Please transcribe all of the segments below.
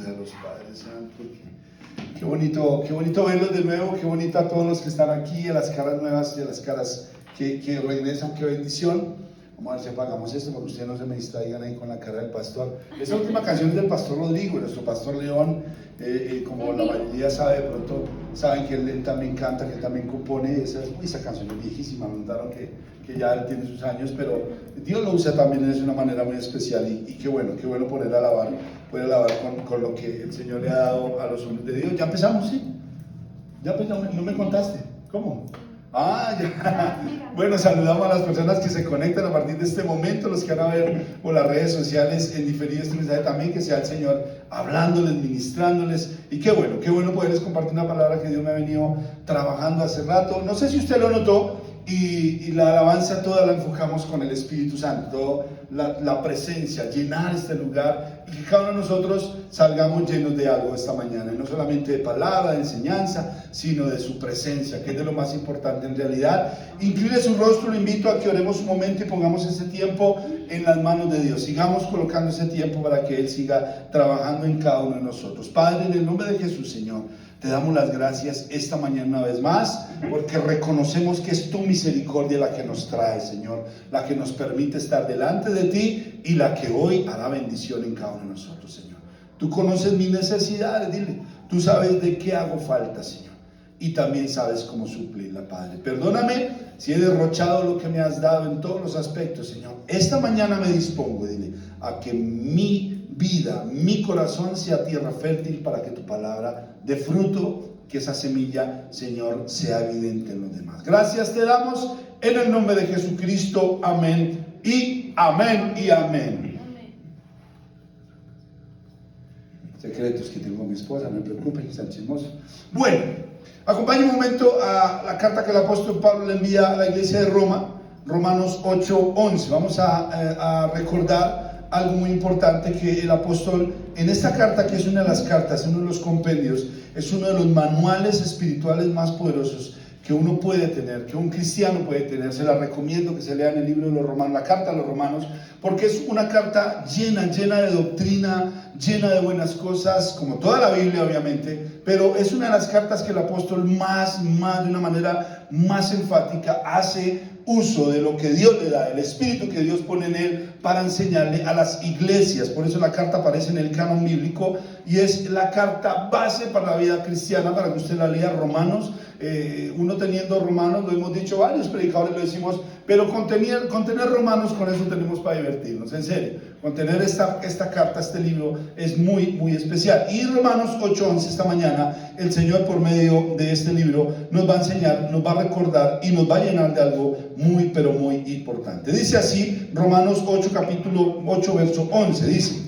Ayúdalos, Padre Santo. Qué bonito verlos de nuevo, qué bonito a todos los que están aquí, a las caras nuevas y a las caras que regresan, qué bendición. Vamos a ver si apagamos esto para que ustedes no se me distraigan ahí con la cara del pastor. Esa última canción es del pastor Rodrigo, nuestro pastor León. Como la mayoría sabe, de pronto saben que él también canta, que él también compone. Esa canción es viejísima, me notaron que ya él tiene sus años, pero Dios lo usa también de una manera muy especial. Y qué bueno poder alabar con lo que el Señor le ha dado a los hombres de Dios. ¿Ya empezamos? ¿Sí? ¿Ya empezamos? ¿No me contaste? ¿Cómo? Ah, ya. Bueno, saludamos a las personas que se conectan a partir de este momento, los que van a ver por las redes sociales en diferido este mensaje también, que sea el Señor hablándoles, ministrándoles. Y qué bueno poderles compartir una palabra que Dios me ha venido trabajando hace rato. No sé si usted lo notó, y la alabanza toda la enfocamos con el Espíritu Santo, la presencia, llenar este lugar, y que cada uno de nosotros salgamos llenos de algo esta mañana, y no solamente de palabra, de enseñanza, sino de su presencia, que es de lo más importante en realidad. Incline su rostro, lo invito a que oremos un momento y pongamos ese tiempo en las manos de Dios. Sigamos colocando ese tiempo para que Él siga trabajando en cada uno de nosotros. Padre, en el nombre de Jesús, Señor, te damos las gracias esta mañana una vez más, porque reconocemos que es tu misericordia la que nos trae, Señor, la que nos permite estar delante de ti y la que hoy hará bendición en cada uno de nosotros, Señor. Tú conoces mis necesidades, dile, tú sabes de qué hago falta, Señor, y también sabes cómo suplirla, Padre. Perdóname si he derrochado lo que me has dado en todos los aspectos, Señor. Esta mañana me dispongo, dile, a que mi vida, mi corazón sea tierra fértil para que tu palabra dé fruto, que esa semilla, Señor, sea evidente en los demás. Gracias te damos en el nombre de Jesucristo. Amén y amén y amén. Secretos que tengo con mi esposa, no me preocupen, están chismosos. Bueno, acompáñenme un momento a la carta que el apóstol Pablo le envía a la iglesia de Roma, Romanos 8:11. Vamos a recordar algo muy importante que el apóstol en esta carta, que es una de las cartas, uno de los compendios, es uno de los manuales espirituales más poderosos que uno puede tener, que un cristiano puede tener. Se la recomiendo que se lean el libro de los Romanos, la carta a los Romanos, porque es una carta llena de doctrina, llena de buenas cosas, como toda la Biblia obviamente, pero es una de las cartas que el apóstol más de una manera más enfática hace uso de lo que Dios le da, el espíritu que Dios pone en él para enseñarle a las iglesias. Por eso la carta aparece en el canon bíblico y es la carta base para la vida cristiana, para que usted la lea. Romanos, uno teniendo Romanos, lo hemos dicho varios predicadores, lo decimos, pero con tener Romanos, con eso tenemos para divertirnos, en serio. Con tener esta carta, este libro es muy especial. Y Romanos 8:11 esta mañana, el Señor por medio de este libro nos va a enseñar, nos va a recordar y nos va a llenar de algo muy importante. Dice así, Romanos 8, capítulo 8, verso 11, dice: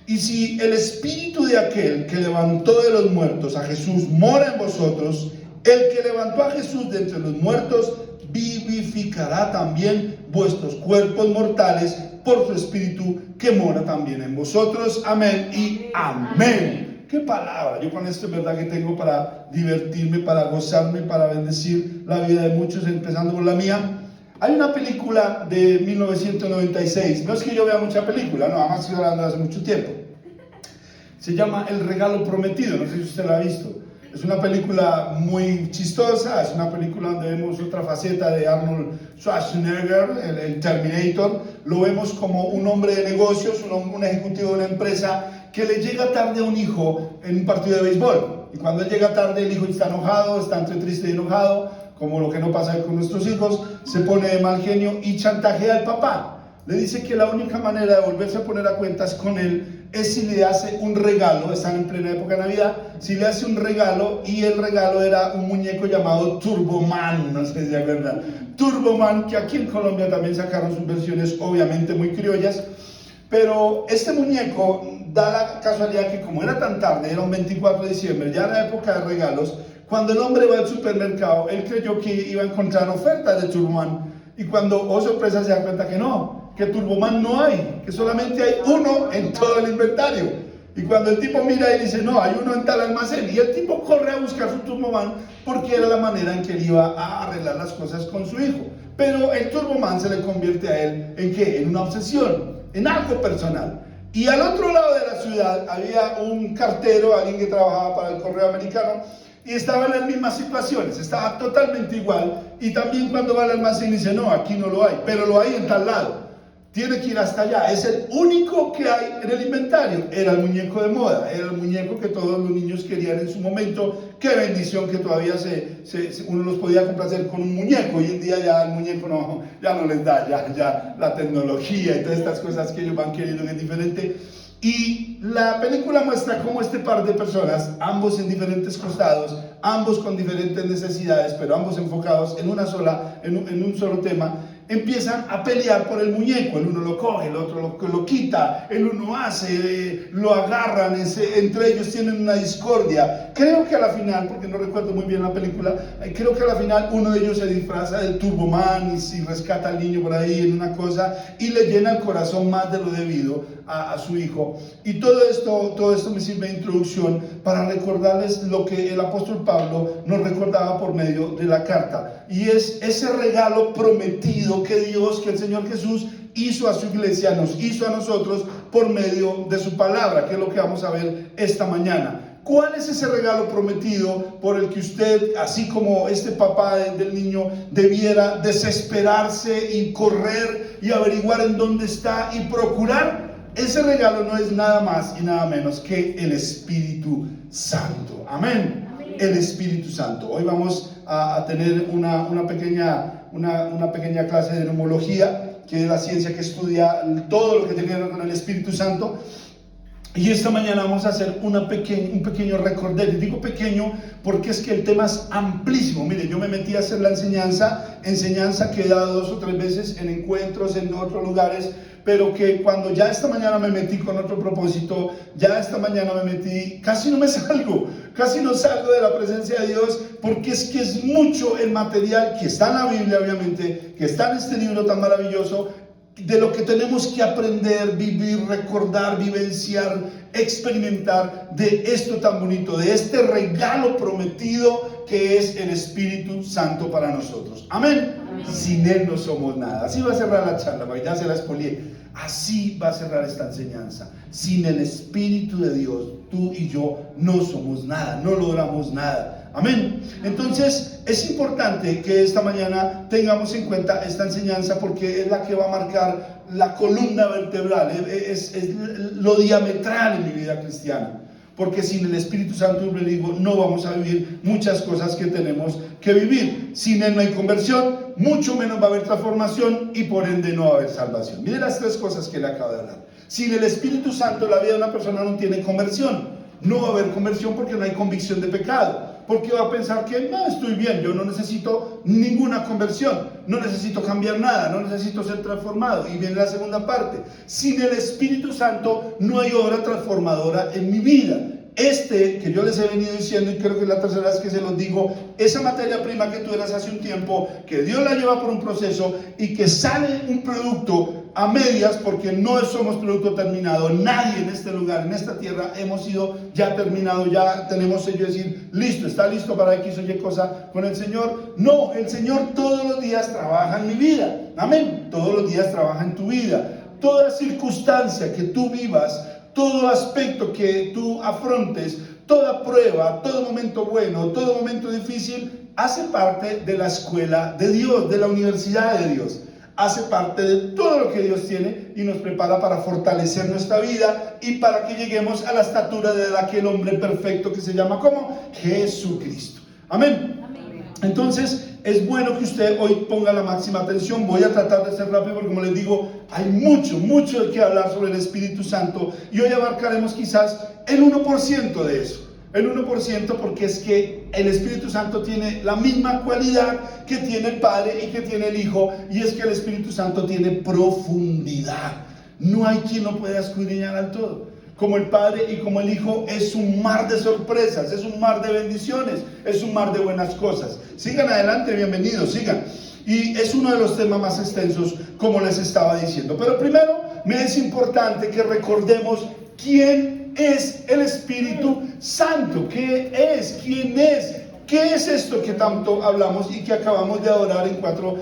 y si el espíritu de aquel que levantó de los muertos a Jesús mora en vosotros, el que levantó a Jesús de entre los muertos vivificará también vuestros cuerpos mortales por su espíritu que mora también en vosotros. Amén y amén. Qué palabra. Yo con esto es verdad que tengo para divertirme, para gozarme, para bendecir la vida de muchos, empezando por la mía. Hay una película de 1996, no es que yo vea mucha película, no, además estoy hablando de hace mucho tiempo. Se llama El regalo prometido, no sé si usted la ha visto. Es una película muy chistosa, es una película donde vemos otra faceta de Arnold Schwarzenegger, el Terminator. Lo vemos como un hombre de negocios, un ejecutivo de una empresa que le llega tarde a un hijo en un partido de béisbol. Y cuando él llega tarde, el hijo está enojado, está entre triste y enojado, como lo que no pasa con nuestros hijos, se pone de mal genio y chantajea al papá. Le dice que la única manera de volverse a poner a cuentas con él es si le hace un regalo. Están en plena época de Navidad. Si le hace un regalo, y el regalo era un muñeco llamado Turboman, no sé si es verdad, Turboman, que aquí en Colombia también sacaron sus versiones obviamente muy criollas. Pero este muñeco, da la casualidad que como era tan tarde, era un 24 de diciembre, ya era época de regalos, cuando el hombre va al supermercado, él creyó que iba a encontrar ofertas de Turboman, y cuando, oh sorpresa, se da cuenta que no, que Turboman no hay, que solamente hay uno en todo el inventario. Y cuando el tipo mira y dice, no, hay uno en tal almacén, y el tipo corre a buscar su Turboman porque era la manera en que él iba a arreglar las cosas con su hijo. Pero el Turboman se le convierte a él, ¿en qué? En una obsesión, en algo personal. Y al otro lado de la ciudad había un cartero, alguien que trabajaba para el correo americano, y estaba en las mismas situaciones, estaba totalmente igual. Y también cuando va al almacén dice, no, aquí no lo hay, pero lo hay en tal lado. Tiene que ir hasta allá, es el único que hay en el inventario. Era el muñeco de moda, era el muñeco que todos los niños querían en su momento. Qué bendición que todavía uno los podía complacer con un muñeco. Hoy en día ya el muñeco ya no les da, ya la tecnología y todas estas cosas que ellos van queriendo es diferente. Y la película muestra cómo este par de personas, ambos en diferentes costados, ambos con diferentes necesidades, pero ambos enfocados en un solo tema, empiezan a pelear por el muñeco. El uno lo coge, el otro lo quita, el uno hace, lo agarran, entre ellos tienen una discordia. Creo que a la final, porque no recuerdo muy bien la película, creo que a la final uno de ellos se disfraza del Turboman y rescata al niño por ahí en una cosa y le llena el corazón más de lo debido a su hijo. Y todo esto me sirve de introducción para recordarles lo que el apóstol Pablo nos recordaba por medio de la carta, y es ese regalo prometido que el Señor Jesús hizo a su iglesia, nos hizo a nosotros por medio de su palabra, que es lo que vamos a ver esta mañana. ¿Cuál es ese regalo prometido por el que usted, así como este papá del niño, debiera desesperarse y correr y averiguar en dónde está y procurar? Ese regalo no es nada más y nada menos que el Espíritu Santo. Amén. El Espíritu Santo. Hoy vamos a tener una pequeña clase de neumología, que es la ciencia que estudia todo lo que tiene que ver con el Espíritu Santo. Y esta mañana vamos a hacer un pequeño recorder. Y digo pequeño porque es que el tema es amplísimo. Mire, yo me metí a hacer la enseñanza que he dado 2 o 3 veces en encuentros, en otros lugares, pero que cuando ya esta mañana me metí con otro propósito, ya esta mañana me metí, casi no salgo de la presencia de Dios, porque es que es mucho el material que está en la Biblia, obviamente, que está en este libro tan maravilloso, de lo que tenemos que aprender, vivir, recordar, vivenciar, experimentar de esto tan bonito, de este regalo prometido que es el Espíritu Santo para nosotros. Amén. Amén. Sin Él no somos nada. Así va a cerrar la charla, ya se la expolié. Así va a cerrar esta enseñanza. Sin el Espíritu de Dios, tú y yo no somos nada, no logramos nada. Amén. Entonces es importante que esta mañana tengamos en cuenta esta enseñanza, porque es la que va a marcar la columna vertebral, es lo diametral en mi vida cristiana. Porque sin el Espíritu Santo, yo le digo, no vamos a vivir muchas cosas que tenemos que vivir. Sin Él no hay conversión, mucho menos va a haber transformación y por ende no va a haber salvación. Miren las 3 cosas que le acabo de hablar. Sin el Espíritu Santo, la vida de una persona no tiene conversión. No va a haber conversión porque no hay convicción de pecado. Porque va a pensar que no, estoy bien, yo no necesito ninguna conversión, no necesito cambiar nada, no necesito ser transformado. Y viene la segunda parte: sin el Espíritu Santo no hay obra transformadora en mi vida. Que yo les he venido diciendo, y creo que es la tercera vez que se los digo, esa materia prima que tú eras hace un tiempo, que Dios la lleva por un proceso y que sale un producto a medias, porque no somos producto terminado. Nadie en este lugar, en esta tierra, hemos sido ya terminado, ya tenemos sello de decir, listo, está listo para X o Y cosa con el Señor. No, el Señor todos los días trabaja en mi vida. Amén. Todos los días trabaja en tu vida. Toda circunstancia que tú vivas, todo aspecto que tú afrontes, toda prueba, todo momento bueno, todo momento difícil, hace parte de la escuela de Dios, de la universidad de Dios. Hace parte de todo lo que Dios tiene y nos prepara para fortalecer nuestra vida y para que lleguemos a la estatura de aquel hombre perfecto que se llama ¿cómo? Jesucristo. Amén. Entonces es bueno que usted hoy ponga la máxima atención. Voy a tratar de ser rápido porque, como les digo, hay mucho de qué hablar sobre el Espíritu Santo, y hoy abarcaremos quizás el 1% de eso. El 1%, porque es que el Espíritu Santo tiene la misma cualidad que tiene el Padre y que tiene el Hijo, y es que el Espíritu Santo tiene profundidad. No hay quien lo pueda escudriñar al todo. Como el Padre y como el Hijo, es un mar de sorpresas, es un mar de bendiciones, es un mar de buenas cosas. Sigan adelante, bienvenidos, sigan. Y es uno de los temas más extensos, como les estaba diciendo. Pero primero, me es importante que recordemos quién es el Espíritu Santo. ¿Qué es? ¿Quién es? ¿Qué es esto que tanto hablamos y que acabamos de adorar en cuatro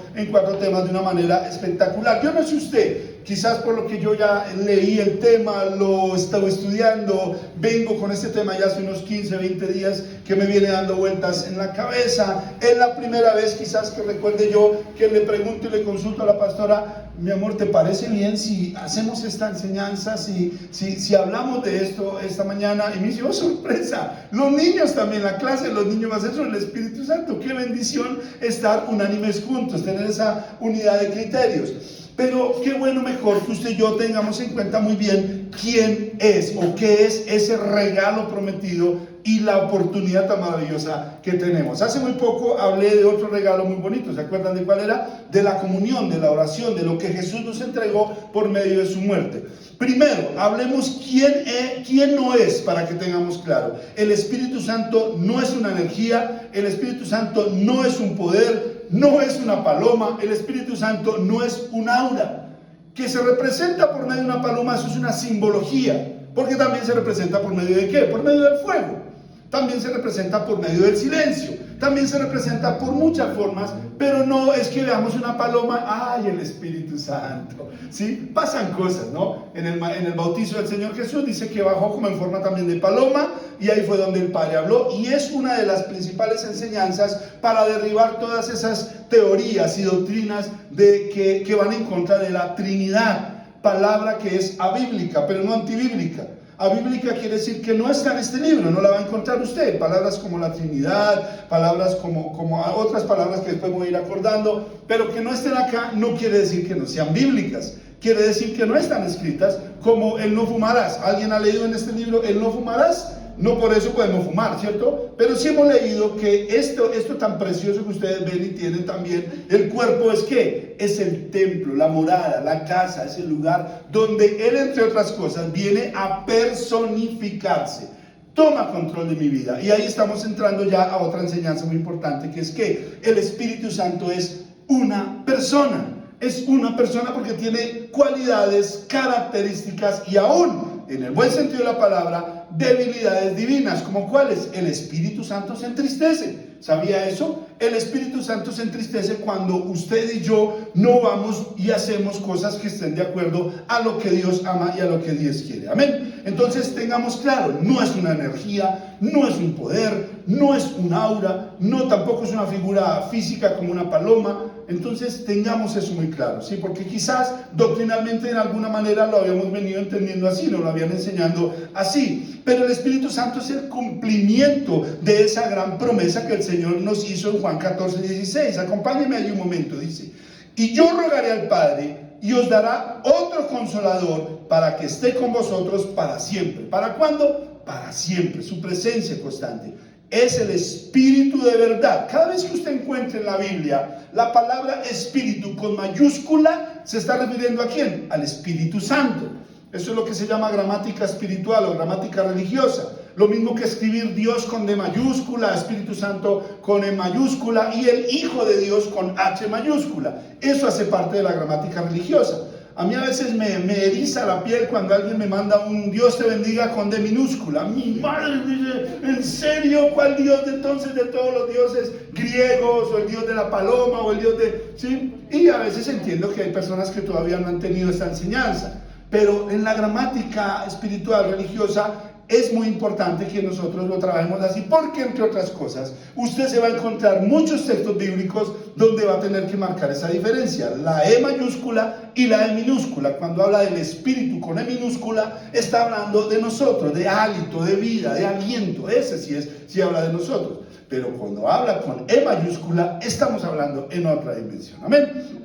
temas de una manera espectacular? Yo no sé usted, quizás por lo que yo ya leí el tema, lo estaba estudiando, vengo con este tema ya hace unos 15, 20 días que me viene dando vueltas en la cabeza. Es la primera vez quizás que recuerde yo que le pregunto y le consulto a la pastora: mi amor, ¿te parece bien si hacemos esta enseñanza, si hablamos de esto esta mañana? Y me dice: oh, sorpresa, los niños también, la clase de los niños va a ser sobre el Espíritu Santo. Qué bendición estar unánimes juntos, tener esa unidad de criterios. Pero qué bueno, mejor que usted y yo tengamos en cuenta muy bien quién es o qué es ese regalo prometido y la oportunidad tan maravillosa que tenemos. Hace muy poco hablé de otro regalo muy bonito. ¿Se acuerdan de cuál era? De la comunión, de la oración, de lo que Jesús nos entregó por medio de su muerte. Primero, hablemos quién no es, para que tengamos claro. El Espíritu Santo no es una energía, el Espíritu Santo no es un poder, no es una paloma, el Espíritu Santo no es un aura. Que se representa por medio de una paloma, eso es una simbología, porque también se representa por medio de ¿qué? Por medio del fuego. También se representa por medio del silencio, también se representa por muchas formas, pero no es que veamos una paloma, ¡ay, el Espíritu Santo! ¿Sí? Pasan cosas, ¿no? En el bautizo del Señor Jesús dice que bajó como en forma también de paloma, y ahí fue donde el Padre habló, y es una de las principales enseñanzas para derribar todas esas teorías y doctrinas que van en contra de la Trinidad, palabra que es abíblica, pero no antibíblica. Abíblica quiere decir que no está en este libro, no la va a encontrar usted. Palabras como la Trinidad, palabras como otras palabras que después voy a ir acordando, pero que no estén acá no quiere decir que no sean bíblicas. Quiere decir que no están escritas, como el no fumarás. ¿Alguien ha leído en este libro el no fumarás? No por eso podemos fumar, ¿cierto? Pero sí hemos leído que esto tan precioso que ustedes ven y tienen también, el cuerpo es ¿qué? Es el templo, la morada, la casa, es el lugar donde Él, entre otras cosas, viene a personificarse. Toma control de mi vida. Y ahí estamos entrando ya a otra enseñanza muy importante, que es que el Espíritu Santo es una persona. Es una persona porque tiene cualidades, características y aún, en el buen sentido de la palabra, debilidades divinas. ¿Como cuáles? El Espíritu Santo se entristece. ¿Sabía eso? El Espíritu Santo se entristece cuando usted y yo no vamos y hacemos cosas que estén de acuerdo a lo que Dios ama y a lo que Dios quiere. Amén. Entonces tengamos claro, no es una energía, no es un poder, no es un aura, no tampoco es una figura física como una paloma. Entonces tengamos eso muy claro, ¿sí? Porque quizás doctrinalmente en alguna manera lo habíamos venido entendiendo así, nos lo habían enseñando así, pero el Espíritu Santo es el cumplimiento de esa gran promesa que el Señor nos hizo en Juan 14:16. Acompáñenme ahí un momento, dice: y yo rogaré al Padre y os dará otro consolador para que esté con vosotros para siempre. ¿Para cuándo? Para siempre, su presencia constante. Es el Espíritu de verdad. Cada vez que usted encuentre en la Biblia la palabra Espíritu con mayúscula, se está refiriendo ¿a quién? Al Espíritu Santo. Eso es lo que se llama gramática espiritual o gramática religiosa. Lo mismo que escribir Dios con D mayúscula, Espíritu Santo con E mayúscula y el Hijo de Dios con H mayúscula. Eso hace parte de la gramática religiosa. A mí a veces me eriza la piel cuando alguien me manda un Dios te bendiga con D minúscula. Mi madre dice: ¿en serio? ¿Cuál Dios de entonces de todos los dioses griegos? ¿O el Dios de la paloma? ¿O el Dios de...? ¿Sí? Y a veces entiendo que hay personas que todavía no han tenido esta enseñanza. Pero en la gramática espiritual religiosa es muy importante que nosotros lo trabajemos así, porque entre otras cosas usted se va a encontrar muchos textos bíblicos donde va a tener que marcar esa diferencia, la E mayúscula y la E minúscula. Cuando habla del Espíritu con E minúscula, está hablando de nosotros, de hálito, de vida, de aliento. Ese sí habla de nosotros. Pero cuando habla con E mayúscula, estamos hablando en otra dimensión. Amén.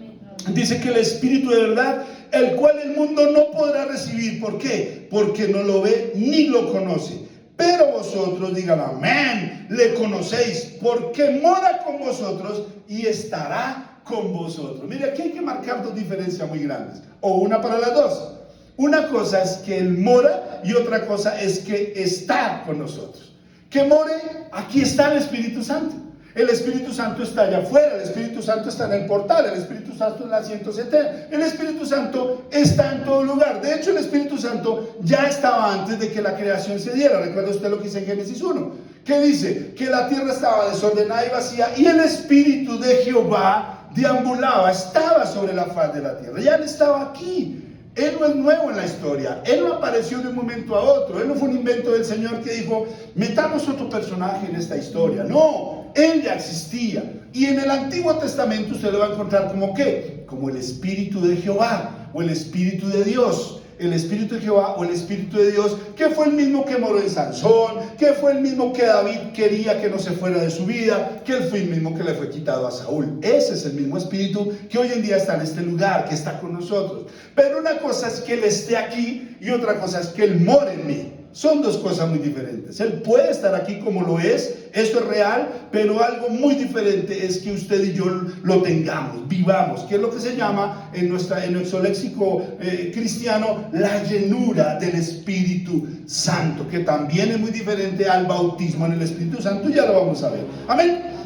Dice que el Espíritu de verdad, el cual el mundo no podrá recibir. ¿Por qué? Porque no lo ve ni lo conoce. Pero vosotros, digan amén, le conocéis, porque mora con vosotros y estará con vosotros. Mire, aquí hay que marcar dos diferencias muy grandes, o una para las dos. Una cosa es que Él mora y otra cosa es que está con nosotros. Que more, aquí está el Espíritu Santo. El Espíritu Santo está allá afuera, el Espíritu Santo está en el portal, el Espíritu Santo en la 170, el Espíritu Santo está en todo lugar. De hecho, el Espíritu Santo ya estaba antes de que la creación se diera. Recuerda usted lo que dice en Génesis 1, que dice que la tierra estaba desordenada y vacía y el Espíritu de Jehová deambulaba, estaba sobre la faz de la tierra. Ya Él estaba aquí. Él no es nuevo en la historia, Él no apareció de un momento a otro, Él no fue un invento del Señor que dijo, metamos otro personaje en esta historia. No, Él ya existía. Y en el Antiguo Testamento usted lo va a encontrar como ¿qué? Como el Espíritu de Jehová o el Espíritu de Dios. El Espíritu de Jehová o el Espíritu de Dios, que fue el mismo que moró en Sansón, que fue el mismo que David quería que no se fuera de su vida, que él fue el mismo que le fue quitado a Saúl. Ese es el mismo Espíritu que hoy en día está en este lugar, que está con nosotros. Pero una cosa es que Él esté aquí y otra cosa es que Él more en mí. Son dos cosas muy diferentes. Él puede estar aquí como lo es, esto es real, pero algo muy diferente es que usted y yo lo tengamos, vivamos, que es lo que se llama en nuestro léxico cristiano la llenura del Espíritu Santo, que también es muy diferente al bautismo en el Espíritu Santo. Ya lo vamos a ver. Amén.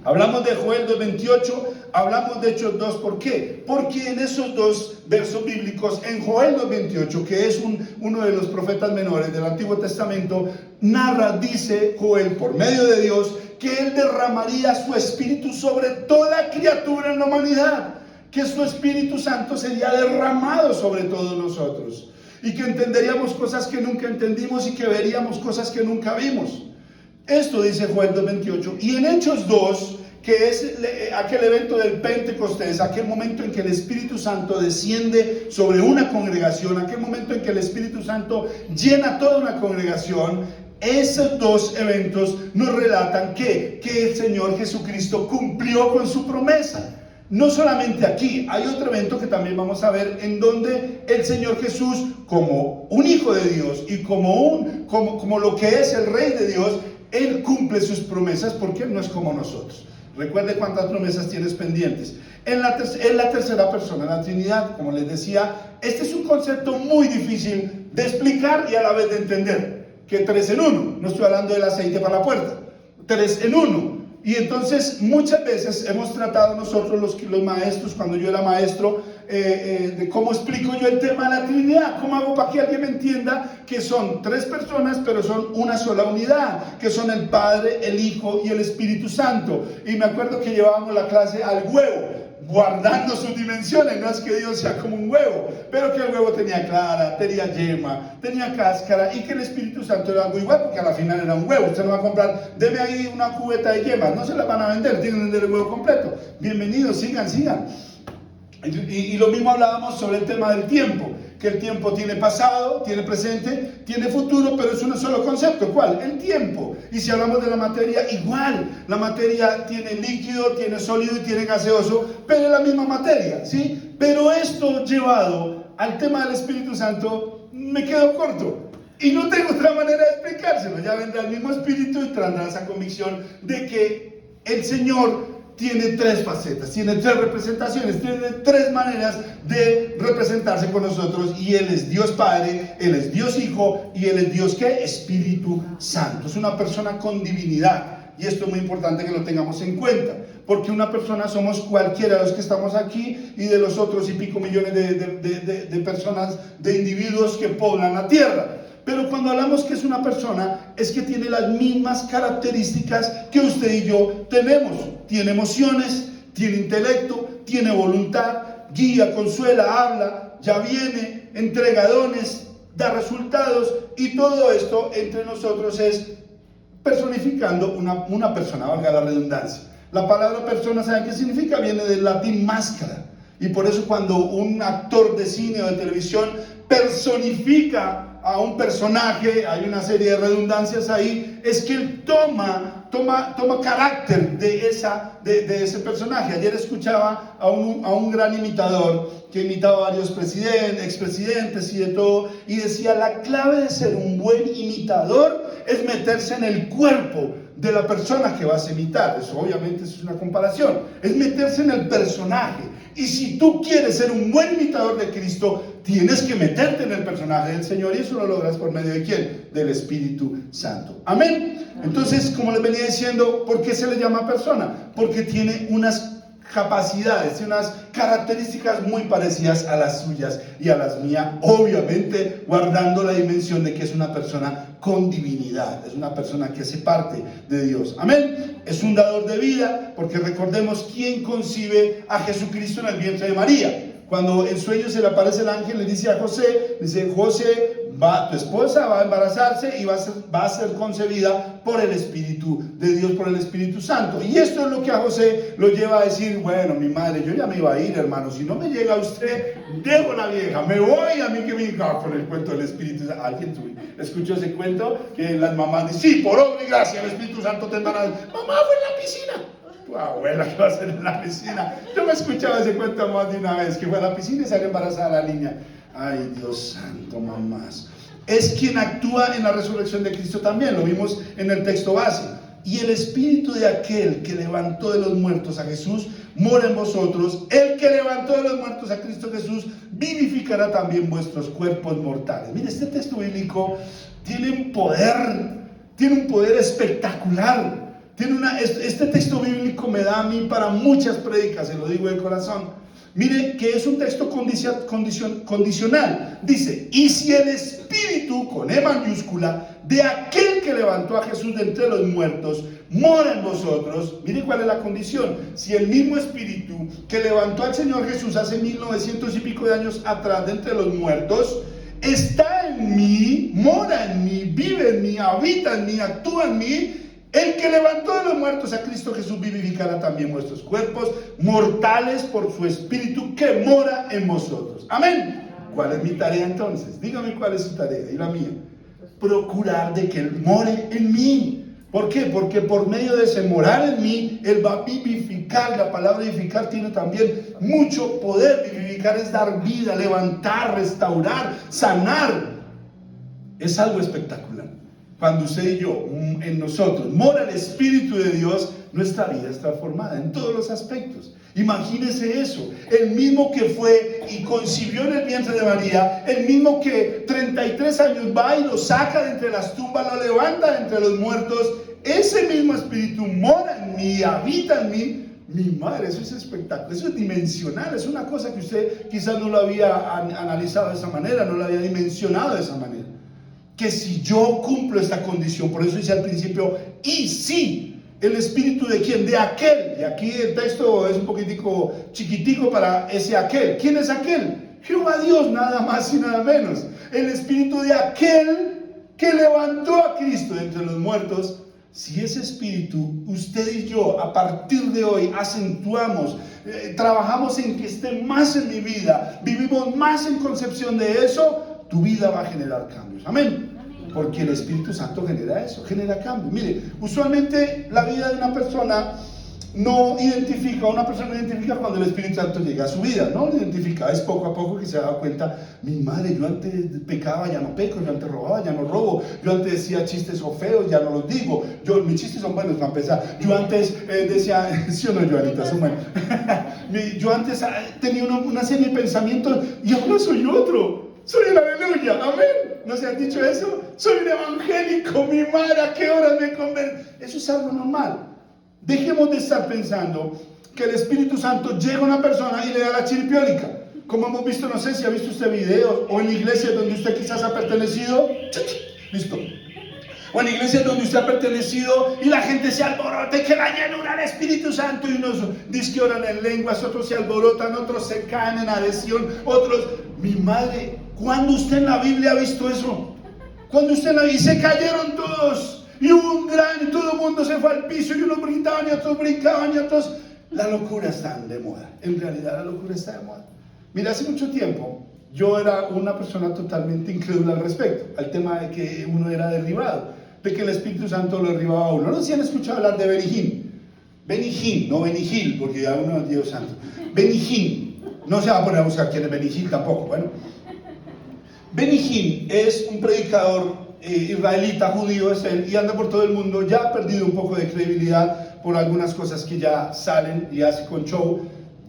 Hablamos de Joel 2:28, hablamos de Hechos 2, ¿por qué? Porque en esos dos versos bíblicos, en Joel 2:28, que es uno de los profetas menores del Antiguo Testamento, dice Joel, por medio de Dios, que Él derramaría su Espíritu sobre toda criatura en la humanidad, que su Espíritu Santo sería derramado sobre todos nosotros, y que entenderíamos cosas que nunca entendimos y que veríamos cosas que nunca vimos. Esto dice Joel 2:28. Y en Hechos 2, que es aquel evento del Pentecostés, aquel momento en que el Espíritu Santo desciende sobre una congregación, aquel momento en que el Espíritu Santo llena toda una congregación, esos dos eventos nos relatan que el Señor Jesucristo cumplió con su promesa. No solamente aquí, hay otro evento que también vamos a ver en donde el Señor Jesús, como un hijo de Dios y como lo que es el Rey de Dios, Él cumple sus promesas porque Él no es como nosotros. Recuerde cuántas promesas tienes pendientes. En la tercera persona, en la Trinidad, como les decía, este es un concepto muy difícil de explicar y a la vez de entender. Que 3 en 1, no estoy hablando del aceite para la puerta, 3 en 1. Y entonces muchas veces hemos tratado nosotros los maestros, cuando yo era maestro, de cómo explico yo el tema de la Trinidad, cómo hago para que alguien me entienda que son 3 personas pero son una sola unidad, que son el Padre, el Hijo y el Espíritu Santo. Y me acuerdo que llevábamos la clase al huevo, guardando sus dimensiones. No es que Dios sea como un huevo, pero que el huevo tenía clara, tenía yema, tenía cáscara, y que el Espíritu Santo era algo igual, porque a la final era un huevo. Usted no va a comprar, deme ahí una cubeta de yemas, no se la van a vender, tienen que vender el huevo completo. Bienvenidos, sigan. Y lo mismo hablábamos sobre el tema del tiempo, que el tiempo tiene pasado, tiene presente, tiene futuro, pero es un solo concepto. ¿Cuál? El tiempo. Y si hablamos de la materia, igual. La materia tiene líquido, tiene sólido y tiene gaseoso, pero es la misma materia, ¿sí? Pero esto llevado al tema del Espíritu Santo, me quedo corto. Y no tengo otra manera de explicárselo. Ya vendrá el mismo Espíritu y traerá esa convicción de que el Señor tiene 3 facetas, tiene 3 representaciones, tiene 3 maneras de representarse con nosotros, y Él es Dios Padre, Él es Dios Hijo y Él es Dios ¿qué? Espíritu Santo. Es una persona con divinidad, y esto es muy importante que lo tengamos en cuenta, porque una persona somos cualquiera de los que estamos aquí y de los otros y pico millones de personas, de individuos que poblan la tierra. Pero cuando hablamos que es una persona, es que tiene las mismas características que usted y yo tenemos. Tiene emociones, tiene intelecto, tiene voluntad, guía, consuela, habla, ya viene, entrega dones, da resultados, y todo esto entre nosotros es personificando una persona, valga la redundancia. La palabra persona, ¿saben qué significa? Viene del latín máscara. Y por eso cuando un actor de cine o de televisión personifica a un personaje, hay una serie de redundancias ahí, es que él toma carácter de ese personaje. Ayer escuchaba a un gran imitador que imitaba a varios expresidentes y de todo, y decía: la clave de ser un buen imitador es meterse en el cuerpo de la persona que vas a imitar. Eso obviamente es una comparación, es meterse en el personaje. Y si tú quieres ser un buen imitador de Cristo, tienes que meterte en el personaje del Señor, y eso lo logras por medio de ¿quién? Del Espíritu Santo. Amén. Entonces, como les venía diciendo, ¿por qué se le llama persona? Porque tiene unas capacidades, tiene unas características muy parecidas a las suyas y a las mías, obviamente guardando la dimensión de que es una persona con divinidad, es una persona que hace parte de Dios. Amén. Es un dador de vida, porque recordemos quién concibe a Jesucristo en el vientre de María. Cuando en sueño se le aparece el ángel, le dice a José, dice, José, tu esposa va a embarazarse y va a ser concebida por el Espíritu de Dios, por el Espíritu Santo. Y esto es lo que a José lo lleva a decir, bueno, mi madre, yo ya me iba a ir, hermano, si no me llega usted, dejo la vieja, me voy, a mí que me diga con el cuento del Espíritu Santo. ¿Alguien escuchó ese cuento? Que las mamás dicen, sí, por obra y gracia, el Espíritu Santo te embarazó. Mamá, fue en la piscina. Tu abuela, ¿qué va a hacer en la piscina? Yo me escuchaba ese cuento más de una vez, que fue a la piscina y salió embarazada la niña. Ay, Dios santo, mamás. Es quien actúa en la resurrección de Cristo también, lo vimos en el texto base. Y el espíritu de aquel que levantó de los muertos a Jesús mora en vosotros. El que levantó de los muertos a Cristo Jesús vivificará también vuestros cuerpos mortales. Mire, este texto bíblico tiene un poder espectacular. Este texto bíblico me da a mí para muchas prédicas, se lo digo de corazón. Mire que es un texto condicional. Dice, y si el espíritu, con E mayúscula, de aquel que levantó a Jesús de entre los muertos, mora en vosotros. Mire cuál es la condición. Si el mismo espíritu que levantó al Señor Jesús hace 1900 y pico de años atrás de entre los muertos, está en mí, mora en mí, vive en mí, habita en mí, actúa en mí, el que levantó de los muertos a Cristo Jesús vivificará también vuestros cuerpos mortales por su espíritu que mora en vosotros. Amén. ¿Cuál es mi tarea entonces? Dígame cuál es su tarea y la mía. Procurar de que Él more en mí. ¿Por qué? Porque por medio de ese morar en mí, Él va a vivificar. La palabra vivificar tiene también mucho poder. Vivificar es dar vida, levantar, restaurar, sanar. Es algo espectacular. Cuando usted y yo, en nosotros, mora el Espíritu de Dios, nuestra vida es transformada en todos los aspectos. Imagínese eso, el mismo que fue y concibió en el vientre de María, el mismo que 33 años va y lo saca de entre las tumbas, lo levanta de entre los muertos, ese mismo Espíritu mora en mí, habita en mí. Mi madre, eso es espectacular, eso es dimensional, es una cosa que usted quizás no lo había analizado de esa manera, no lo había dimensionado de esa manera. Que si yo cumplo esta condición, por eso dice al principio, y si el espíritu de quién, de aquel, y aquí el texto es un poquitico chiquitico para ese aquel. ¿Quién es aquel? Jehová Dios, nada más y nada menos. El espíritu de aquel que levantó a Cristo de entre los muertos. Si ese espíritu, usted y yo, a partir de hoy, acentuamos, trabajamos en que esté más en mi vida, vivimos más en concepción de eso, tu vida va a generar cambios. Amén. Porque el Espíritu Santo genera eso, genera cambios. Mire, usualmente la vida de una persona no identifica cuando el Espíritu Santo llega a su vida, no lo identifica, es poco a poco que se da cuenta, mi madre, yo antes pecaba, ya no peco, yo antes robaba, ya no robo, yo antes decía chistes o feos, ya no los digo, mis chistes son buenos para empezar, yo antes decía, sí o no, Joanita, son buenos, yo antes tenía una serie de pensamientos y ahora soy otro. Soy el aleluya, amén. ¿No se han dicho eso? Soy un evangélico, mi madre, ¿a qué horas me convertí? Eso es algo normal. Dejemos de estar pensando que el Espíritu Santo llega a una persona y le da la chiripiólica. Como hemos visto, no sé si ha visto usted videos, o en iglesias donde usted quizás ha pertenecido. Listo. O en iglesias donde usted ha pertenecido y la gente se alborota y que la llenura del Espíritu Santo y unos dicen que oran en lenguas, otros se alborotan, otros se caen en adhesión, otros... Mi madre, ¿cuándo usted en la Biblia ha visto eso? Cuando usted en la Biblia, y se cayeron todos y hubo un gran, y todo el mundo se fue al piso y unos brincaban y otros brincaban y otros... La locura está de moda, en realidad la locura está de moda. Mira, hace mucho tiempo yo era una persona totalmente incrédula al respecto, al tema de que uno era derribado, de que el Espíritu Santo lo derribaba a uno. No sé si han escuchado hablar de Benny Hinn. Benny Hinn, no Benny Hill, porque ya uno es Dios santo. Benny Hinn. No se va a poner a buscar quién es Benny Hinn tampoco. Bueno, Benny Hinn es un predicador israelita, judío es él, y anda por todo el mundo. Ya ha perdido un poco de credibilidad por algunas cosas que ya salen y hace con show.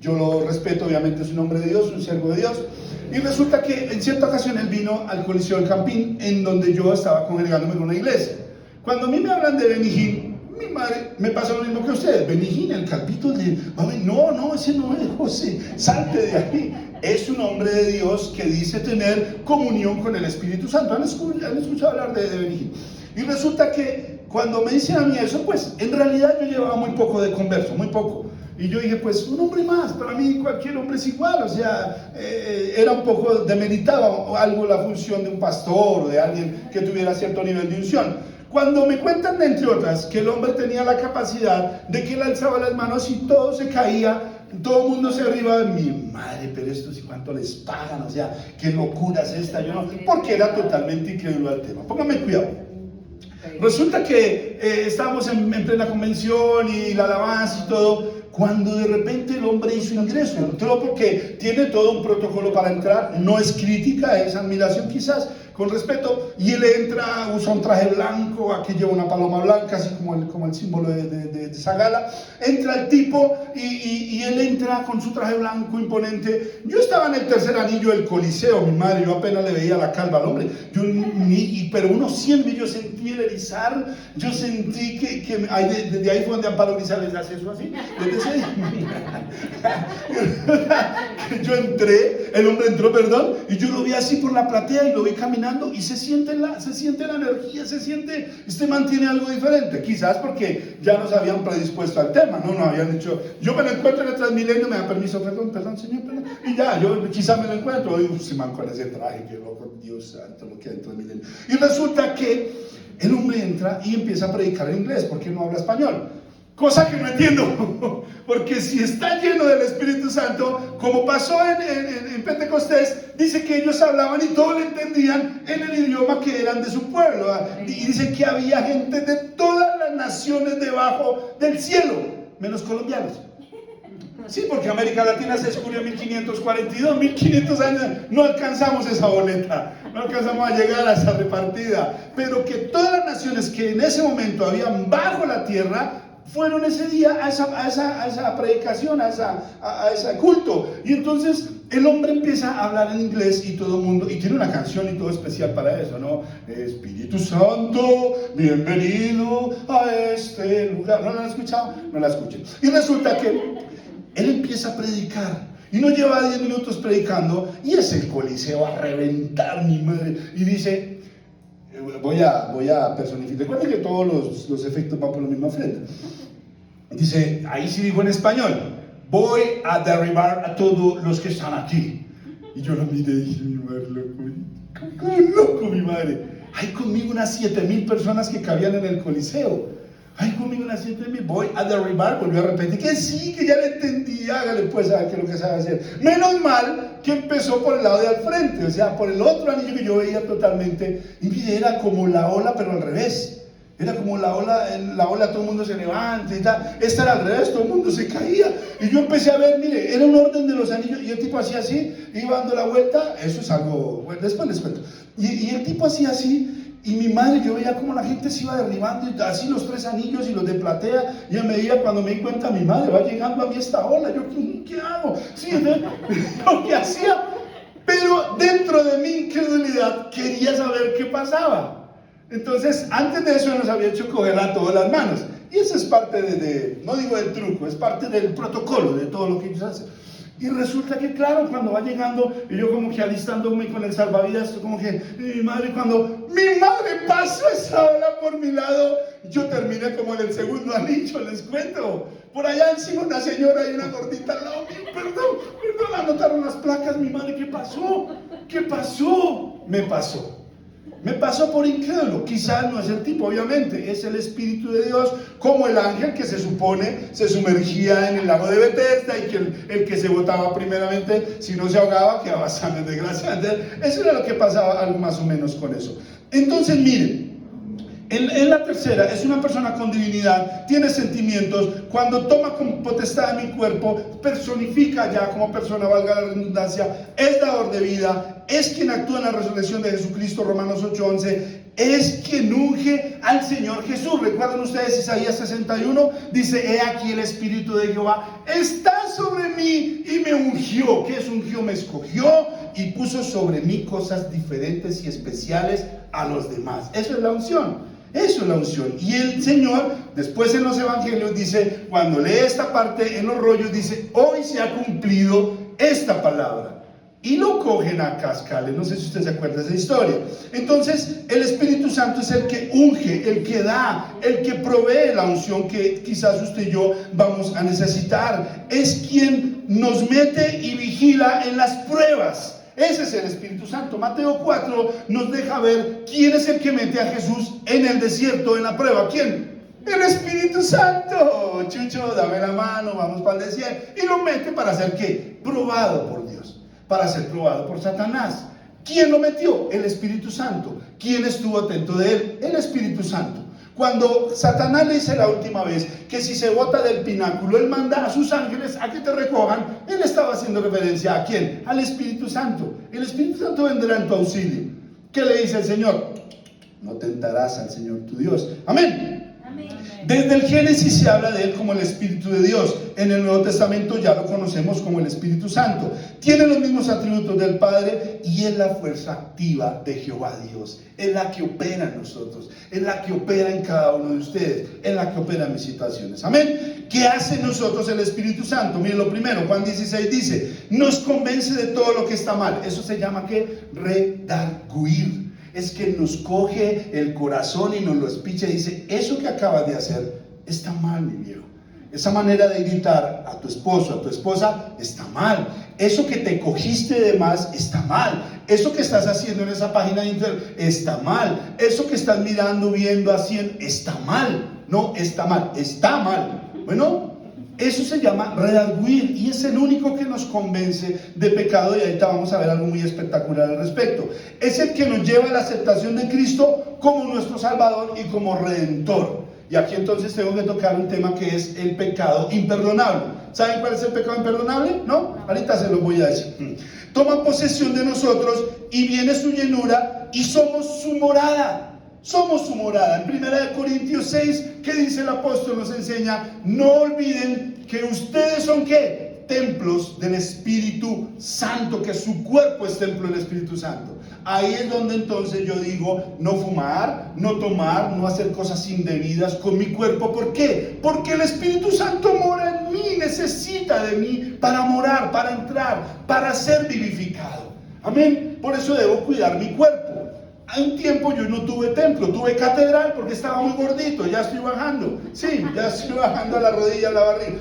Yo lo respeto, obviamente es un hombre de Dios, un siervo de Dios. Y resulta que en cierta ocasión él vino al Coliseo del Campín, en donde yo estaba congregándome en una iglesia. Cuando a mí me hablan de Benny Hinn, mi madre me pasa lo mismo que ustedes. Benny Hinn, el calvito de... No, ese no es José, salte de ahí. Es un hombre de Dios que dice tener comunión con el Espíritu Santo. ¿Han escuchado hablar de Benny Hinn? Y resulta que cuando me dicen a mí eso, pues en realidad yo llevaba muy poco de converso, muy poco. Y yo dije, pues un hombre más, para mí cualquier hombre es igual, o sea, era un poco, demeritaba algo la función de un pastor o de alguien que tuviera cierto nivel de unción. Cuando me cuentan, entre otras, que el hombre tenía la capacidad de que él alzaba las manos y todo se caía, todo el mundo se arriba de mi madre, pero esto sí cuánto les pagan, o sea, qué locura es esta, yo no, porque era totalmente incrédulo al tema. Póngame cuidado. Resulta que estábamos en plena convención y la alabanza y todo, cuando de repente el hombre hizo ingreso, entró porque tiene todo un protocolo para entrar, no es crítica, es admiración quizás, con respeto, y él entra, usa un traje blanco, aquí lleva una paloma blanca, así como el símbolo de esa gala. Entra el tipo y él entra con su traje blanco imponente. Yo estaba en el tercer anillo del Coliseo, mi madre, yo apenas le veía la calva al hombre, pero unos 100 yo sentí el erizar, yo sentí que desde ahí fue donde Amparo Grisales hace eso así, desde ese yo entré, el hombre entró, perdón, y yo lo vi así por la platea y lo vi caminando y se siente la energía, este man tiene algo diferente, quizás porque ya nos habían predispuesto al tema, no nos habían dicho, yo me lo encuentro en el Transmilenio, me da permiso, perdón señor, perdón, y ya, yo quizás me lo encuentro, y se man con ese traje, que loco, Dios santo, lo que hay en el Transmilenio, y resulta que el hombre entra y empieza a predicar en inglés, porque no habla español. Cosa que no entiendo, porque si está lleno del Espíritu Santo, como pasó en Pentecostés, dice que ellos hablaban y todos le entendían en el idioma que eran de su pueblo, y dice que había gente de todas las naciones debajo del cielo, menos colombianos. Sí, porque América Latina se descubrió en 1542, 1500 años, no alcanzamos esa boleta, no alcanzamos a llegar a esa repartida, pero que todas las naciones que en ese momento habían bajo la tierra, fueron ese día a esa predicación, a ese culto. Y entonces el hombre empieza a hablar en inglés y todo el mundo, y tiene una canción y todo especial para eso, ¿no? Espíritu Santo, bienvenido a este lugar. ¿No la han escuchado? No la escuchen. Y resulta que él empieza a predicar. Y no lleva 10 minutos predicando, y es el Coliseo a reventar, mi madre. Y dice, voy a personificar. Recuerden que todos los efectos van por la misma ofrenda. Dice, ahí sí dijo en español, voy a derribar a todos los que están aquí. Y yo lo miré y dije, mi madre, loco, mi madre. Hay conmigo unas 7,000 personas que cabían en el Coliseo. Hay conmigo unas 7,000, voy a derribar, volvió a repetir, que sí, que ya le entendí, hágale pues a ver qué es lo que sabe hacer. Menos mal que empezó por el lado de al frente, o sea, por el otro anillo que yo veía totalmente, y mire, era como la ola, pero al revés. Era como la ola, todo el mundo se levanta y tal. Esta era al revés, todo el mundo se caía. Y yo empecé a ver, mire, era un orden de los anillos, y el tipo hacía así, iba dando la vuelta, eso es algo, bueno, después les cuento. Y el tipo hacía así, y mi madre, yo veía como la gente se iba derribando, y así los 3 anillos y los de platea, y a medida cuando me di cuenta, mi madre va llegando a mí esta ola, yo, ¿qué hago? Sí, lo que hacía, pero dentro de mi incredulidad quería saber qué pasaba. Entonces, antes de eso nos había hecho coger a todas las manos, y eso es parte no digo del truco, es parte del protocolo de todo lo que ellos hacen. Y resulta que, claro, cuando va llegando, y yo como que alistándome con el salvavidas, como que, mi madre, cuando mi madre pasó esa ola por mi lado, yo terminé como en el segundo anillo, les cuento. Por allá encima una señora y una gordita al lado mío, perdón, anotaron las placas, mi madre, ¿qué pasó? ¿Qué pasó? Me pasó por incrédulo. Quizás no es el tipo, obviamente, es el Espíritu de Dios, como el ángel que se supone se sumergía en el lago de Bethesda, y que el que se botaba primeramente, si no se ahogaba, quedaba sano, desgraciadamente. Eso era lo que pasaba, algo más o menos con eso. Entonces, miren, en la tercera, es una persona con divinidad, tiene sentimientos, cuando toma con potestad de mi cuerpo, personifica ya como persona, valga la redundancia, es dador de vida, es quien actúa en la resurrección de Jesucristo, Romanos 8:11, es quien unge al Señor Jesús. ¿Recuerdan ustedes Isaías 61? Dice, he aquí el Espíritu de Jehová está sobre mí y me ungió. ¿Qué es ungió? Me escogió y puso sobre mí cosas diferentes y especiales a los demás. Eso es la unción. Eso es la unción. Y el Señor, después en los evangelios dice, cuando lee esta parte en los rollos, dice, hoy se ha cumplido esta palabra. y lo cogen a cascales. No sé si usted se acuerda de esa historia. Entonces el Espíritu Santo es el que unge, el que da, el que provee la unción que quizás usted y yo vamos a necesitar. Es quien nos mete y vigila en las pruebas. Ese es el Espíritu Santo. Mateo 4 nos deja ver quién es el que mete a Jesús en el desierto, en la prueba. ¿Quién? El Espíritu Santo. Chucho, dame la mano, vamos para el desierto. Y lo mete para ser ¿qué? Probado por Dios, para ser probado por Satanás. ¿Quién lo metió? El Espíritu Santo. ¿Quién estuvo atento de él? El Espíritu Santo. Cuando Satanás le dice la última vez que si se bota del pináculo, él manda a sus ángeles a que te recojan, él estaba haciendo referencia ¿a quién? Al Espíritu Santo. El Espíritu Santo vendrá en tu auxilio. ¿Qué le dice el Señor? No tentarás al Señor tu Dios. Amén. Desde el Génesis se habla de él como el Espíritu de Dios. En el Nuevo Testamento ya lo conocemos como el Espíritu Santo. Tiene los mismos atributos del Padre y es la fuerza activa de Jehová Dios. Es la que opera en nosotros, es la que opera en cada uno de ustedes, es la que opera en mis situaciones. Amén. ¿Qué hace en nosotros el Espíritu Santo? Miren lo primero, Juan 16 dice, nos convence de todo lo que está mal. Eso se llama ¿qué? Redarguir. Es que nos coge el corazón y nos lo espicha y dice, eso que acabas de hacer está mal, mi viejo. Esa manera de gritar a tu esposo, a tu esposa, está mal. Eso que te cogiste de más, está mal. Eso que estás haciendo en esa página de internet, está mal. Eso que estás mirando, viendo, haciendo, está mal. No, está mal, está mal. Bueno, eso se llama redarguir y es el único que nos convence de pecado, y ahorita vamos a ver algo muy espectacular al respecto. Es el que nos lleva a la aceptación de Cristo como nuestro Salvador y como Redentor. Y aquí entonces tengo que tocar un tema que es el pecado imperdonable. ¿Saben cuál es el pecado imperdonable? ¿No? Ahorita se lo voy a decir. Toma posesión de nosotros y viene su llenura y somos su morada. Somos su morada. En 1 Corintios 6, ¿qué dice el apóstol? Nos enseña, no olviden que ustedes son ¿qué? Templos del Espíritu Santo, que su cuerpo es templo del Espíritu Santo. Ahí es donde entonces yo digo, no fumar, no tomar, no hacer cosas indebidas con mi cuerpo. ¿Por qué? Porque el Espíritu Santo mora en mí, necesita de mí para morar, para entrar, para ser vivificado. Amén. Por eso debo cuidar mi cuerpo. Hay un tiempo yo no tuve templo, tuve catedral porque estaba muy gordito, ya estoy bajando. Sí, ya estoy bajando a la rodilla, a la barriga.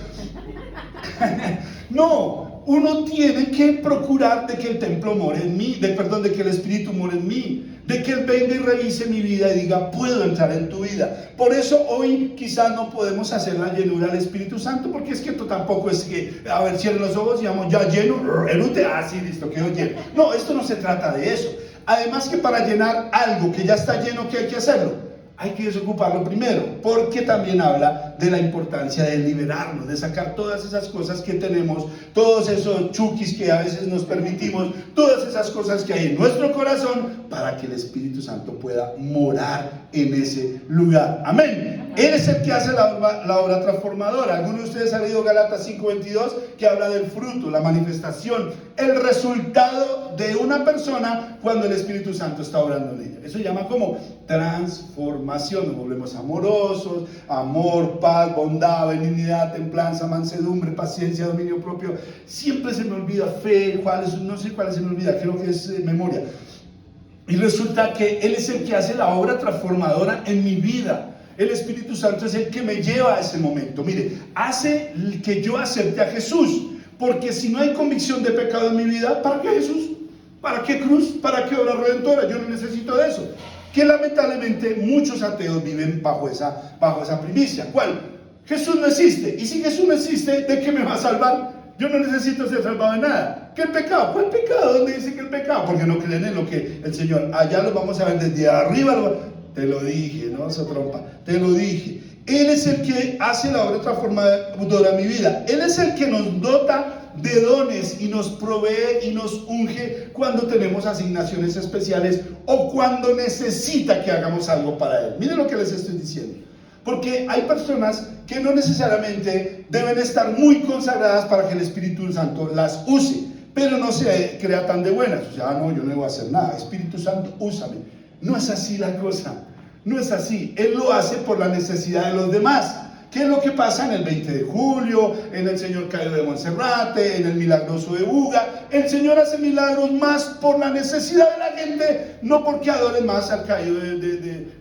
No, uno tiene que procurar de que el templo more en mí, de que el Espíritu more en mí, de que Él venga y revise mi vida y diga, puedo entrar en tu vida. Por eso hoy quizás no podemos hacer la llenura del Espíritu Santo, porque es que esto tampoco es que, a ver, cierren los ojos y digamos, ya lleno, erute, sí, listo, quedó lleno. No, esto no se trata de eso. Además que para llenar algo que ya está lleno, ¿qué hay que hacerlo? Hay que desocuparlo primero, porque también habla de la importancia de liberarnos, de sacar todas esas cosas que tenemos, todos esos chukis que a veces nos permitimos, todas esas cosas que hay en nuestro corazón, para que el Espíritu Santo pueda morar en ese lugar. Amén. Él es el que hace la obra transformadora. Algunos de ustedes han leído Gálatas 5:22, que habla del fruto, la manifestación, el resultado de una persona cuando el Espíritu Santo está obrando en ella. Eso se llama como transformación. Nos volvemos amorosos, amor, paz, bondad, benignidad, templanza, mansedumbre, paciencia, dominio propio. Siempre se me olvida fe, no sé cuál se me olvida, creo que es memoria. Y resulta que Él es el que hace la obra transformadora en mi vida. El Espíritu Santo es el que me lleva a ese momento. Mire, hace que yo acepte a Jesús. Porque si no hay convicción de pecado en mi vida, ¿para qué Jesús? ¿Para qué cruz? ¿Para qué obra redentora? Yo no necesito de eso. Que lamentablemente muchos ateos viven bajo esa primicia. ¿Cuál? Jesús no existe. Y si Jesús no existe, ¿de qué me va a salvar? Yo no necesito ser salvado de nada. ¿Qué el pecado? ¿Cuál pecado? ¿Dónde dice que el pecado? Porque no creen en lo que el Señor. Allá lo vamos a ver desde arriba. Te lo dije, no se trompa. Te lo dije. Él es el que hace la obra transformadora en mi vida. Él es el que nos dota de dones y nos provee y nos unge cuando tenemos asignaciones especiales o cuando necesita que hagamos algo para Él. Miren lo que les estoy diciendo. Porque hay personas que no necesariamente deben estar muy consagradas para que el Espíritu Santo las use, pero no se crea tan de buenas. O sea, no, yo no voy a hacer nada. Espíritu Santo, úsame. No es así la cosa. No es así. Él lo hace por la necesidad de los demás. ¿Qué es lo que pasa en el 20 de julio, en el Señor Caído de Monserrate, en el Milagroso de Buga? El Señor hace milagros más por la necesidad de la gente, no porque adore más al caído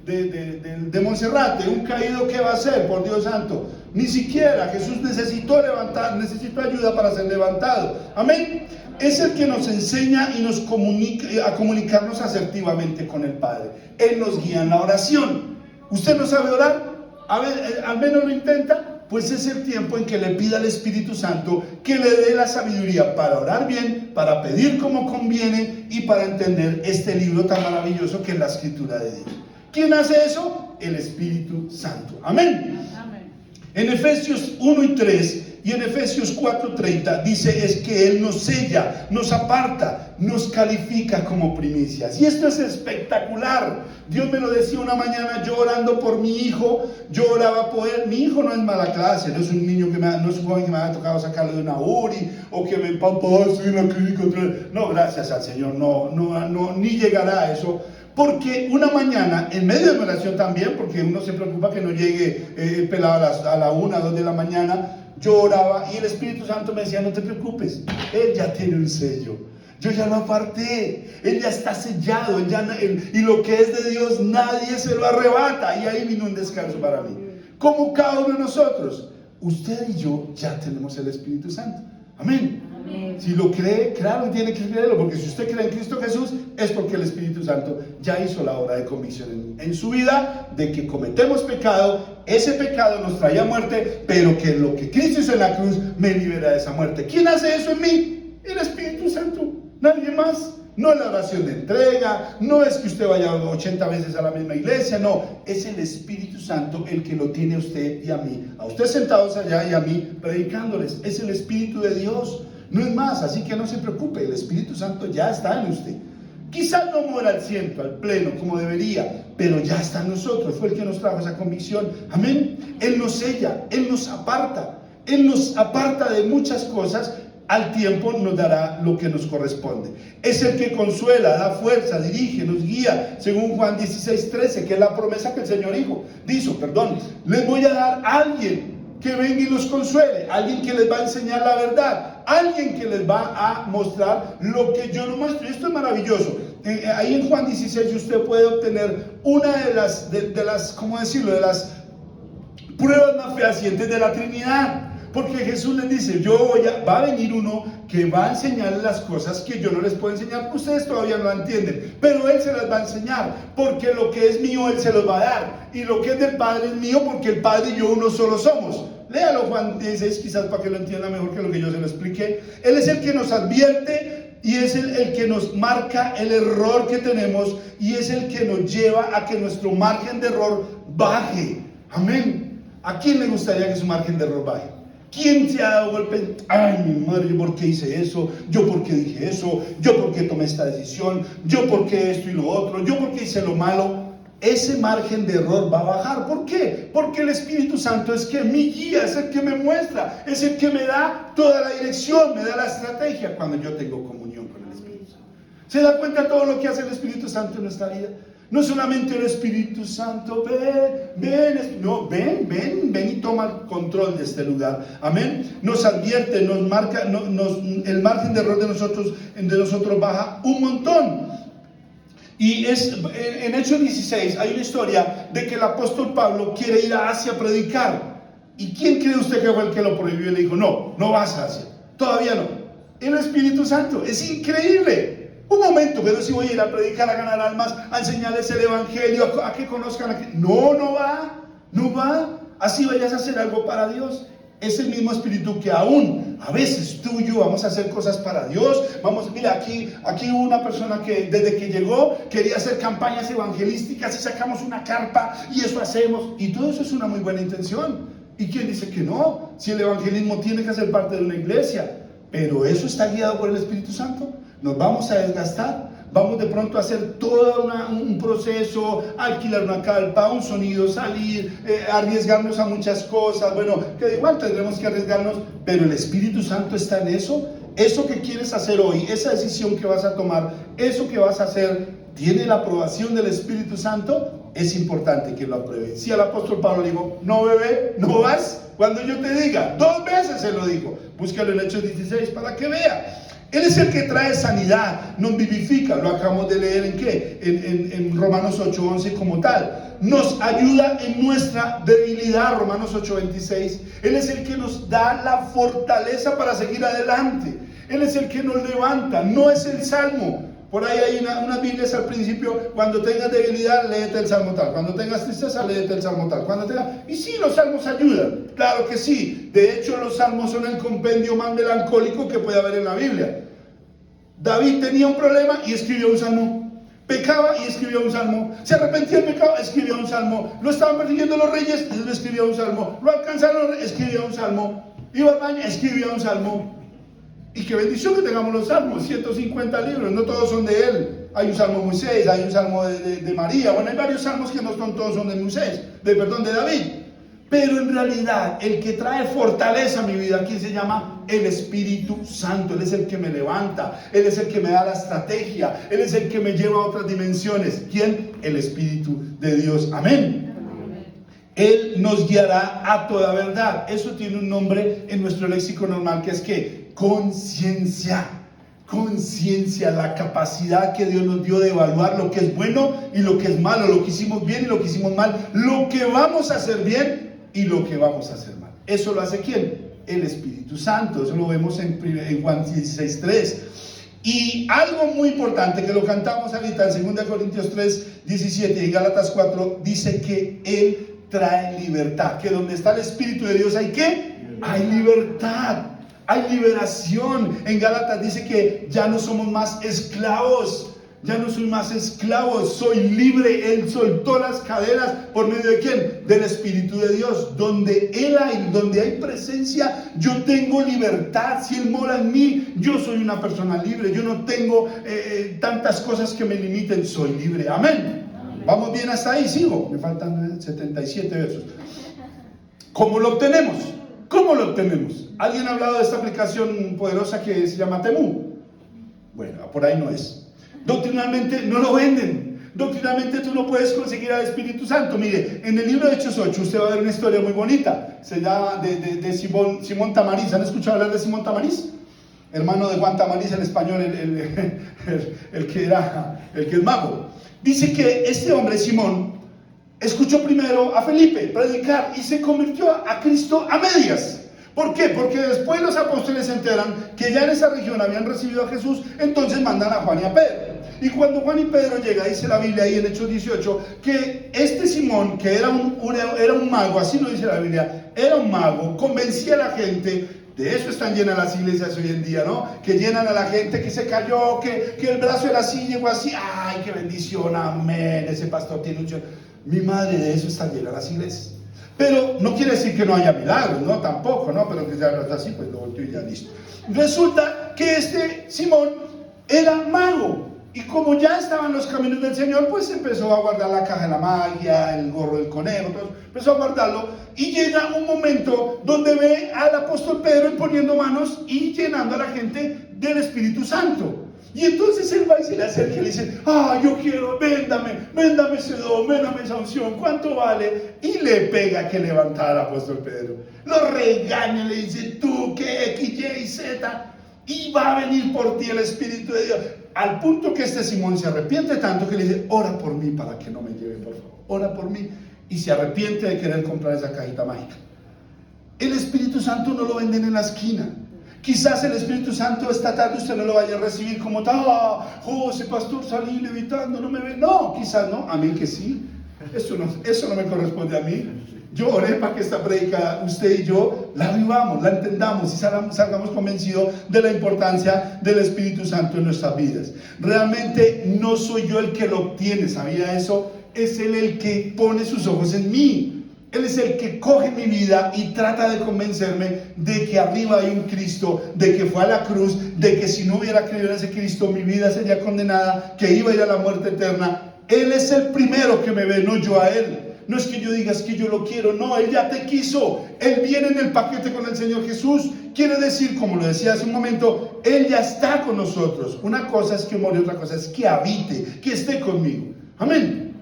de Monserrate. Un caído, ¿qué va a hacer? Por Dios santo, ni siquiera. Jesús necesitó ayuda para ser levantado. Amén. Es el que nos enseña y nos comunica, a comunicarnos asertivamente con el Padre. Él nos guía en la oración. ¿Usted no sabe orar? A ver, al menos lo intenta. Pues es el tiempo en que le pida al Espíritu Santo que le dé la sabiduría para orar bien, para pedir como conviene y para entender este libro tan maravilloso que es la Escritura de Dios. ¿Quién hace eso? El Espíritu Santo. Amén. Amén. En Efesios 1 y 3 y en Efesios 4:30 dice es que Él nos sella, nos aparta, nos califica como primicias. Y esto es espectacular. Dios me lo decía una mañana, yo orando por mi hijo, yo oraba por él. Mi hijo no es mala clase, no es un niño no es un joven que me ha tocado sacarlo de una URI o que me papá, estoy en la clínica. No, gracias al Señor, no, ni llegará a eso. Porque una mañana, en medio de mi oración también, porque uno se preocupa que no llegue pelado a la 1, 2 de la mañana, yo oraba y el Espíritu Santo me decía, no te preocupes, Él ya tiene un sello. Yo ya lo aparté, Él ya está sellado, y lo que es de Dios nadie se lo arrebata. Y ahí vino un descanso para mí. Como cada uno de nosotros, usted y yo ya tenemos el Espíritu Santo. Amén. Amén. Si lo cree, claro, tiene que creerlo, porque si usted cree en Cristo Jesús, es porque el Espíritu Santo ya hizo la obra de convicción en su vida, de que cometemos pecado, ese pecado nos traía muerte, pero que lo que Cristo hizo en la cruz me libera de esa muerte. ¿Quién hace eso en mí? El Espíritu Santo, nadie más. No es la oración de entrega, no es que usted vaya 80 veces a la misma iglesia, no, es el Espíritu Santo el que lo tiene a usted y a mí, a usted sentados allá y a mí predicándoles. Es el Espíritu de Dios, no es más. Así que no se preocupe, el Espíritu Santo ya está en usted. Quizás no muera al 100, al pleno, como debería, pero ya está en nosotros. Fue el que nos trajo esa convicción. Amén. Él nos sella, Él nos aparta de muchas cosas. Al tiempo nos dará lo que nos corresponde. Es el que consuela, da fuerza, dirige, nos guía, según Juan 16:13, que es la promesa que el Señor dijo. Les voy a dar a alguien que venga y los consuele, alguien que les va a enseñar la verdad, alguien que les va a mostrar lo que yo no muestro. Y esto es maravilloso. Ahí en Juan 16 usted puede obtener una de las ¿cómo decirlo?, de las pruebas más fehacientes de la Trinidad. Porque Jesús les dice, va a venir uno que va a enseñarles las cosas que yo no les puedo enseñar, porque ustedes todavía no la entienden, pero Él se las va a enseñar, porque lo que es mío Él se los va a dar, y lo que es del Padre es mío, porque el Padre y yo uno solo somos. Léalo Juan 16 quizás para que lo entienda mejor que lo que yo se lo expliqué. Él es el que nos advierte y es el que nos marca el error que tenemos, y es el que nos lleva a que nuestro margen de error baje. Amén. ¿A quién le gustaría que su margen de error baje? ¿Quién se ha dado golpe? Ay, mi madre, ¿yo por qué hice eso? ¿Yo por qué dije eso? ¿Yo por qué tomé esta decisión? ¿Yo por qué esto y lo otro? ¿Yo por qué hice lo malo? Ese margen de error va a bajar. ¿Por qué? Porque el Espíritu Santo es que mi guía, es el que me muestra, es el que me da toda la dirección, me da la estrategia cuando yo tengo comunión con el Espíritu Santo. ¿Se da cuenta todo lo que hace el Espíritu Santo en nuestra vida? No solamente el Espíritu Santo, ven y toma el control de este lugar. Amén. Nos advierte, nos marca, el margen de error de nosotros baja un montón. Y en Hechos 16 hay una historia de que el apóstol Pablo quiere ir a Asia a predicar. ¿Y quién cree usted que fue el que lo prohibió y le dijo, no vas a Asia? Todavía no. El Espíritu Santo. Es increíble. Un momento, pero si voy a ir a predicar, a ganar almas, a enseñarles el evangelio, a que conozcan. No va. Así vayas a hacer algo para Dios. Es el mismo espíritu que aún a veces tú y yo vamos a hacer cosas para Dios. Mira, aquí hubo una persona que desde que llegó quería hacer campañas evangelísticas y sacamos una carpa y eso hacemos. Y todo eso es una muy buena intención. ¿Y quién dice que no? Si el evangelismo tiene que ser parte de una iglesia. Pero eso está guiado por el Espíritu Santo. Nos vamos a desgastar, vamos de pronto a hacer todo un proceso, alquilar una carpa, un sonido, salir, arriesgarnos a muchas cosas. Bueno, que igual tendremos que arriesgarnos, pero el Espíritu Santo está en eso. Eso que quieres hacer hoy, esa decisión que vas a tomar, eso que vas a hacer, ¿tiene la aprobación del Espíritu Santo? es importante que lo apruebe. Si al apóstol Pablo le digo, no bebé, no vas, cuando yo te diga, 2 veces se lo dijo, búscalo en Hechos 16 para que vea. Él es el que trae sanidad, nos vivifica, lo acabamos de leer en ¿qué? En Romanos 8:11 como tal. Nos ayuda en nuestra debilidad, Romanos 8:26. Él es el que nos da la fortaleza para seguir adelante. Él es el que nos levanta, no es el Salmo. Por ahí hay unas Biblias al principio, cuando tengas debilidad, léete el Salmo tal. Cuando tengas tristeza, léete el Salmo tal. Y sí, los Salmos ayudan, claro que sí. De hecho, los Salmos son el compendio más melancólico que puede haber en la Biblia. David tenía un problema y escribió un Salmo. Pecaba y escribió un Salmo. Se arrepentía del pecado, escribió un Salmo. Lo estaban persiguiendo los reyes, él escribió un Salmo. Lo alcanzaron, escribió un Salmo. Iba al baño, escribió un Salmo. Y qué bendición que tengamos los salmos, 150 libros, no todos son de él. Hay un salmo de Moisés, hay un salmo de María, bueno, hay varios salmos que no son todos son de Moisés, de David. Pero en realidad, el que trae fortaleza a mi vida, aquí se llama el Espíritu Santo. Él es el que me levanta, Él es el que me da la estrategia, Él es el que me lleva a otras dimensiones. ¿Quién? El Espíritu de Dios. Amén. Él nos guiará a toda verdad. Eso tiene un nombre en nuestro léxico normal, que es ¿qué? Conciencia. Conciencia, la capacidad que Dios nos dio de evaluar lo que es bueno y lo que es malo, lo que hicimos bien y lo que hicimos mal, lo que vamos a hacer bien y lo que vamos a hacer mal. ¿Eso lo hace quién? El Espíritu Santo. Eso lo vemos en Juan 16:3. Y algo muy importante que lo cantamos ahorita en 2 Corintios 3:17 y Gálatas 4, dice que Él trae libertad, que donde está el Espíritu de Dios hay ¿qué? Hay libertad, hay liberación. En Gálatas dice que ya no somos más esclavos. Ya no soy más esclavo, soy libre. Él soltó las cadenas por medio de ¿quién? Del Espíritu de Dios. Donde Él hay, donde hay presencia, yo tengo libertad. Si Él mora en mí, yo soy una persona libre. Yo no tengo tantas cosas que me limiten, soy libre. Amén. Vamos bien hasta ahí, sigo. Me faltan 77 versos. ¿Cómo lo obtenemos? ¿Cómo lo obtenemos? ¿Alguien ha hablado de esta aplicación poderosa que se llama Temu? Bueno, por ahí no es. Doctrinalmente no lo venden. Doctrinalmente tú no puedes conseguir al Espíritu Santo. Mire, en el libro de Hechos 8 usted va a ver una historia muy bonita. Se llama de Simón Tamariz. ¿Han escuchado hablar de Simón Tamariz? Hermano de Juan Tamariz, el español, el que es mago. Dice que este hombre, Simón, escuchó primero a Felipe predicar y se convirtió a Cristo a medias. ¿Por qué? Porque después los apóstoles se enteran que ya en esa región habían recibido a Jesús, entonces mandan a Juan y a Pedro. Y cuando Juan y Pedro llega, dice la Biblia ahí en Hechos 18, que este Simón, que era un mago, así lo dice la Biblia, era un mago, convencía a la gente. De eso están llenas las iglesias hoy en día, ¿no? Que llenan a la gente que se cayó, que el brazo era así, llegó así. ¡Ay, qué bendición! Amén. Ese pastor tiene un... Mi madre, de eso están llenas las iglesias. Pero no quiere decir que no haya milagros, ¿no? Tampoco, ¿no? Pero que ya no está así, pues lo volteo y ya listo. Resulta que este Simón era mago. Y como ya estaban los caminos del Señor, pues empezó a guardar la caja de la magia, el gorro del conejo, todo, empezó a guardarlo. Y llega un momento donde ve al apóstol Pedro imponiendo manos y llenando a la gente del Espíritu Santo. Y entonces él va y se le acerca y le dice: yo quiero, véndame ese don, véndame esa unción, ¿cuánto vale? Y le pega que levantar al apóstol Pedro. Lo regaña, le dice: tú, ¿qué? X, Y, Z. Y va a venir por ti el Espíritu de Dios. Al punto que este Simón se arrepiente tanto que le dice: ora por mí para que no me lleve, por favor, ora por mí. Y se arrepiente de querer comprar esa cajita mágica. El Espíritu Santo no lo venden en la esquina. Quizás el Espíritu Santo esta tarde usted no lo vaya a recibir como tal. Ese pastor salí levitando, no me ve. No, quizás no, a mí que sí. Eso no me corresponde a mí. Yo oré para que esta predica, usted y yo, la vivamos, la entendamos y salgamos convencidos de la importancia del Espíritu Santo en nuestras vidas. Realmente no soy yo el que lo obtiene, ¿sabía eso? Es Él el que pone sus ojos en mí. Él es el que coge mi vida y trata de convencerme de que arriba hay un Cristo, de que fue a la cruz, de que si no hubiera creído en ese Cristo mi vida sería condenada, que iba a ir a la muerte eterna. Él es el primero que me ve, no yo a Él. No es que yo diga es que yo lo quiero, no, Él ya te quiso. Él viene en el paquete con el Señor Jesús. Quiere decir, como lo decía hace un momento, Él ya está con nosotros. Una cosa es que more, otra cosa es que habite, que esté conmigo. Amén.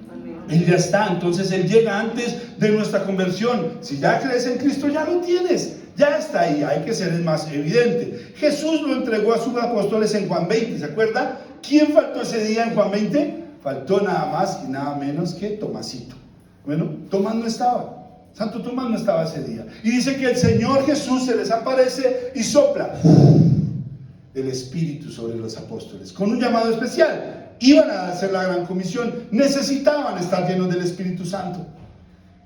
Él ya está, entonces Él llega antes de nuestra conversión. Si ya crees en Cristo, ya lo tienes, ya está ahí, hay que ser más evidente. Jesús lo entregó a sus apóstoles en Juan 20, ¿se acuerda? ¿Quién faltó ese día en Juan 20? Faltó nada más y nada menos que Tomasito. Bueno, Tomás no estaba, Santo Tomás no estaba ese día. Y dice que el Señor Jesús se les aparece y sopla el Espíritu sobre los apóstoles, con un llamado especial. Iban a hacer la gran comisión, necesitaban estar llenos del Espíritu Santo.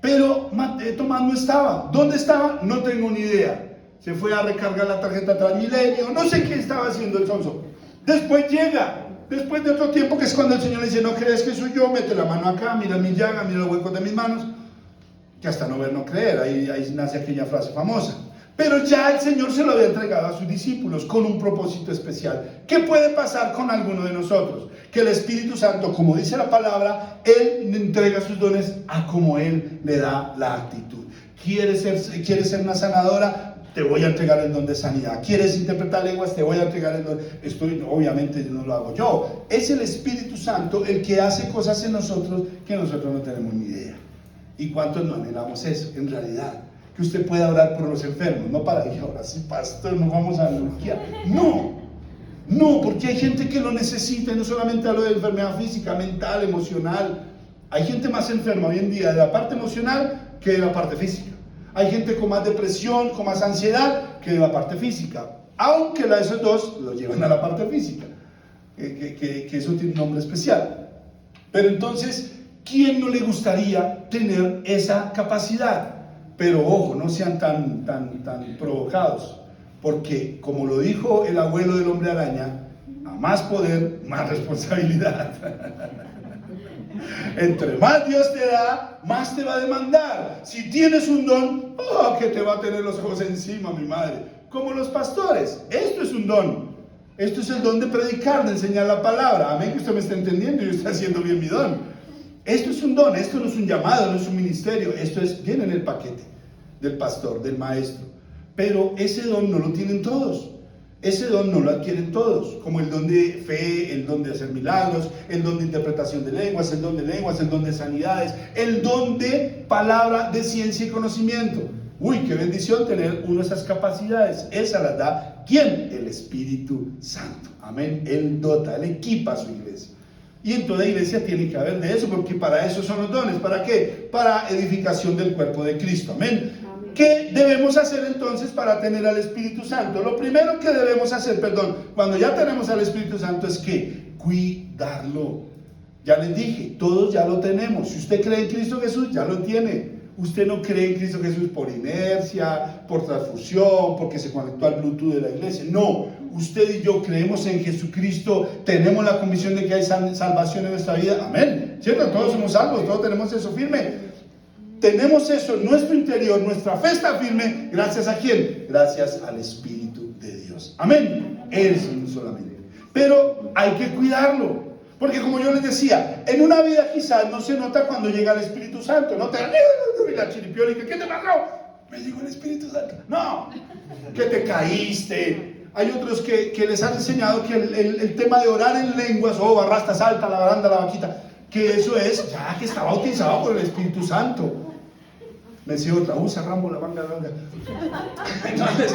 Pero Tomás no estaba. ¿Dónde estaba? No tengo ni idea. Se fue a recargar la tarjeta Transmilenio, no sé qué estaba haciendo el sonso. Después llega, después de otro tiempo, que es cuando el Señor le dice: no crees que soy yo, mete la mano acá, mira mi llaga, mira los huecos de mis manos. Que hasta no ver, no creer, ahí nace aquella frase famosa. Pero ya el Señor se lo había entregado a sus discípulos con un propósito especial. ¿Qué puede pasar con alguno de nosotros? Que el Espíritu Santo, como dice la palabra, Él entrega sus dones a como Él le da la actitud. ¿Quieres ser una sanadora? Te voy a entregar el don de sanidad. ¿Quieres interpretar lenguas? Te voy a entregar el don. Obviamente no lo hago yo. Es el Espíritu Santo el que hace cosas en nosotros que nosotros no tenemos ni idea. ¿Y cuántos no anhelamos eso en realidad? Que usted pueda orar por los enfermos, no para decir: ahora sí, pastor, nos vamos a bloquear. No, porque hay gente que lo necesita, y no solamente hablo de enfermedad física, mental, emocional. Hay gente más enferma hoy en día de la parte emocional que de la parte física. Hay gente con más depresión, con más ansiedad que de la parte física, aunque esos dos lo llevan a la parte física, que eso tiene un nombre especial. Pero entonces, ¿quién no le gustaría tener esa capacidad? Pero ojo, no sean tan provocados, porque como lo dijo el abuelo del hombre araña, a más poder, más responsabilidad. Entre más Dios te da, más te va a demandar. Si tienes un don, que te va a tener los ojos encima, mi madre. Como los pastores, esto es un don. Esto es el don de predicar, de enseñar la palabra. Amén, que usted me está entendiendo y yo estoy haciendo bien mi don. Esto es un don, esto no es un llamado, no es un ministerio, viene en el paquete del pastor, del maestro. Pero ese don no lo tienen todos, ese don no lo adquieren todos, como el don de fe, el don de hacer milagros, el don de interpretación de lenguas, el don de sanidades, el don de palabra, de ciencia y conocimiento. Uy, qué bendición tener uno de esas capacidades. Esa las da, ¿quién? El Espíritu Santo. Amén. Él dota, Él equipa a su iglesia. Y en toda iglesia tiene que haber de eso, porque para eso son los dones. ¿Para qué? Para edificación del cuerpo de Cristo. Amén. ¿Qué debemos hacer entonces para tener al Espíritu Santo? Lo primero que debemos hacer, cuando ya tenemos al Espíritu Santo, es que cuidarlo. Ya les dije, todos ya lo tenemos. Si usted cree en Cristo Jesús, ya lo tiene. Usted no cree en Cristo Jesús por inercia, por transfusión, porque se conectó al Bluetooth de la iglesia. No, usted y yo creemos en Jesucristo, tenemos la convicción de que hay salvación en nuestra vida. Amén. ¿Cierto? Todos somos salvos, todos tenemos eso firme. Tenemos eso en nuestro interior, nuestra fe está firme. ¿Gracias a quién? Gracias al Espíritu de Dios. Amén. Él es solamente. Pero hay que cuidarlo. Porque como yo les decía, en una vida quizás no se nota cuando llega el Espíritu Santo. No te la chiripiólica, ¿qué te pasó? Me dijo el Espíritu Santo. No, que te caíste. Hay otros que les han enseñado que el tema de orar en lenguas, barrasta, salta, la baranda, la vaquita, que eso es ya que está bautizado por el Espíritu Santo. Me decía otra, Rambo la manga larga. Entonces,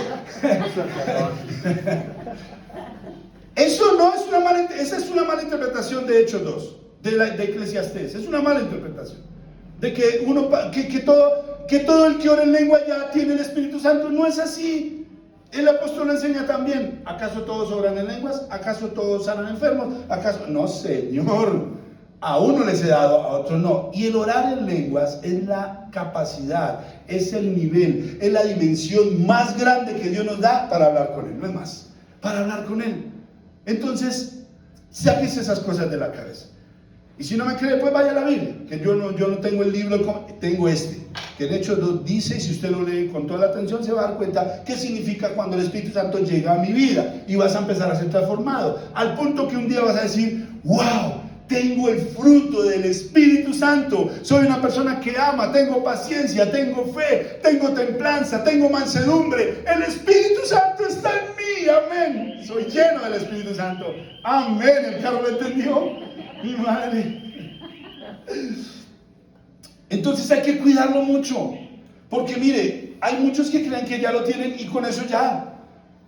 eso no es una mala, esa es una mala interpretación de Hechos 2, de Eclesiastés. Es una mala interpretación de que todo el que ora en lengua ya tiene el Espíritu Santo. No es así. El apóstol enseña también: ¿acaso todos oran en lenguas? ¿Acaso todos sanan enfermos? ¿Acaso? No, Señor. A uno les he dado, a otros no. Y el orar en lenguas es la capacidad, es el nivel, es la dimensión más grande que Dios nos da para hablar con Él. No es más, para hablar con Él. Entonces, sáquese esas cosas de la cabeza. Y si no me cree, pues vaya a la Biblia, que yo no tengo el libro, tengo que en Hechos 2 dice, y si usted lo lee con toda la atención, se va a dar cuenta qué significa cuando el Espíritu Santo llega a mi vida, y vas a empezar a ser transformado, al punto que un día vas a decir: wow, tengo el fruto del Espíritu Santo, soy una persona que ama, tengo paciencia, tengo fe, tengo templanza, tengo mansedumbre, el Espíritu Santo está en mí, amén, soy lleno del Espíritu Santo, amén. ¿El carro lo entendió? Mi madre. Entonces hay que cuidarlo mucho, porque mire, hay muchos que creen que ya lo tienen y con eso ya.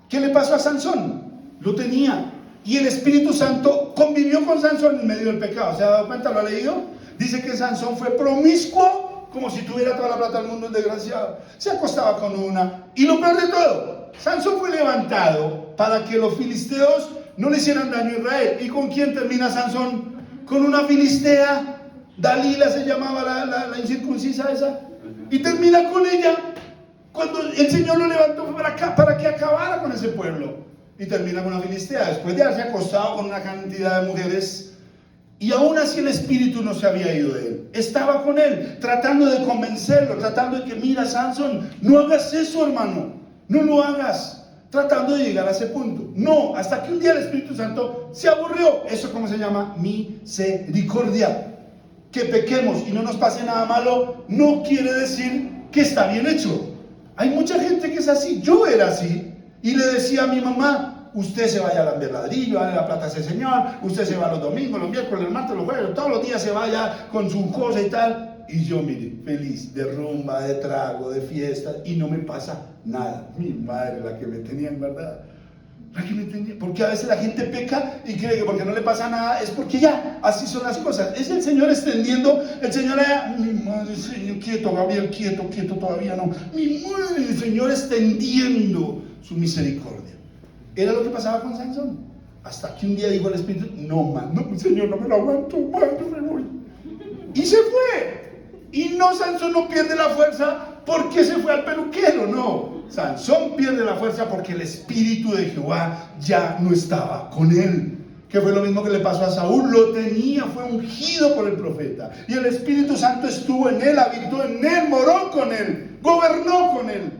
¿Qué le pasó a Sansón? Lo tenía. Y el Espíritu Santo convivió con Sansón en medio del pecado. ¿Se ha dado cuenta? ¿Lo ha leído? Dice que Sansón fue promiscuo, como si tuviera toda la plata del mundo, el desgraciado. Se acostaba con una. Y lo peor de todo, Sansón fue levantado para que los filisteos no le hicieran daño a Israel. ¿Y con quién termina Sansón? Con una filistea. Dalila se llamaba la incircuncisa esa. Y termina con ella. Cuando el Señor lo levantó para que acabara con ese pueblo. Y termina con una filistea, después de haberse acostado con una cantidad de mujeres. Y aún así el espíritu no se había ido de él. Estaba con él, tratando de convencerlo, tratando de que, mira, Sansón, no hagas eso, hermano. No lo hagas. Tratando de llegar a ese punto. No, hasta que un día el Espíritu Santo se aburrió. Eso, ¿cómo se llama? Misericordia. Que pequemos y no nos pase nada malo no quiere decir que está bien hecho. Hay mucha gente que es así. Yo era así y le decía a mi mamá: usted se vaya a lamber ladrillo, dale la plata a ese señor, usted se va los domingos, los miércoles, los martes, los jueves, todos los días se vaya con su cosa y tal. Y yo, mire, feliz, de rumba, de trago, de fiesta, y no me pasa nada. Mi madre, la que me tenía en verdad. La que me tenía. Porque a veces la gente peca y cree que porque no le pasa nada es porque ya, así son las cosas. Es el Señor extendiendo, el Señor allá, mi madre, Señor, quieto, Gabriel, quieto, todavía no. Mi madre, el Señor extendiendo su misericordia. Era lo que pasaba con Sansón. Hasta que un día dijo el Espíritu: no más, no, Señor, no me lo aguanto más, yo me voy. Y se fue. Y no, Sansón no pierde la fuerza porque se fue al peluquero, no. Sansón pierde la fuerza porque el Espíritu de Jehová ya no estaba con él. Que fue lo mismo que le pasó a Saúl. Lo tenía, fue ungido por el profeta. Y el Espíritu Santo estuvo en él, habitó en él, moró con él, gobernó con él.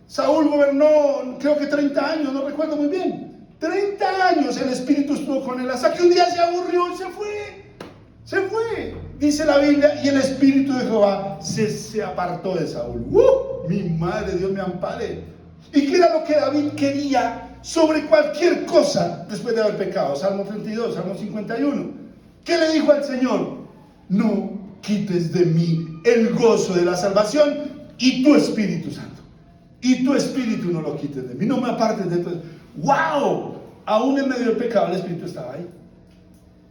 Saúl gobernó, creo que 30 años, no recuerdo muy bien. 30 años el Espíritu estuvo con él, hasta que un día se aburrió y se fue. Se fue, dice la Biblia, y el Espíritu de Jehová se apartó de Saúl. Mi madre, Dios me ampare. ¿Y qué era lo que David quería sobre cualquier cosa después de haber pecado? Salmo 32, Salmo 51. ¿Qué le dijo al Señor? No quites de mí el gozo de la salvación y tu Espíritu Santo. Y tu Espíritu no lo quites de mí, no me apartes de tu. ¡Wow! Aún en medio del pecado el Espíritu estaba ahí.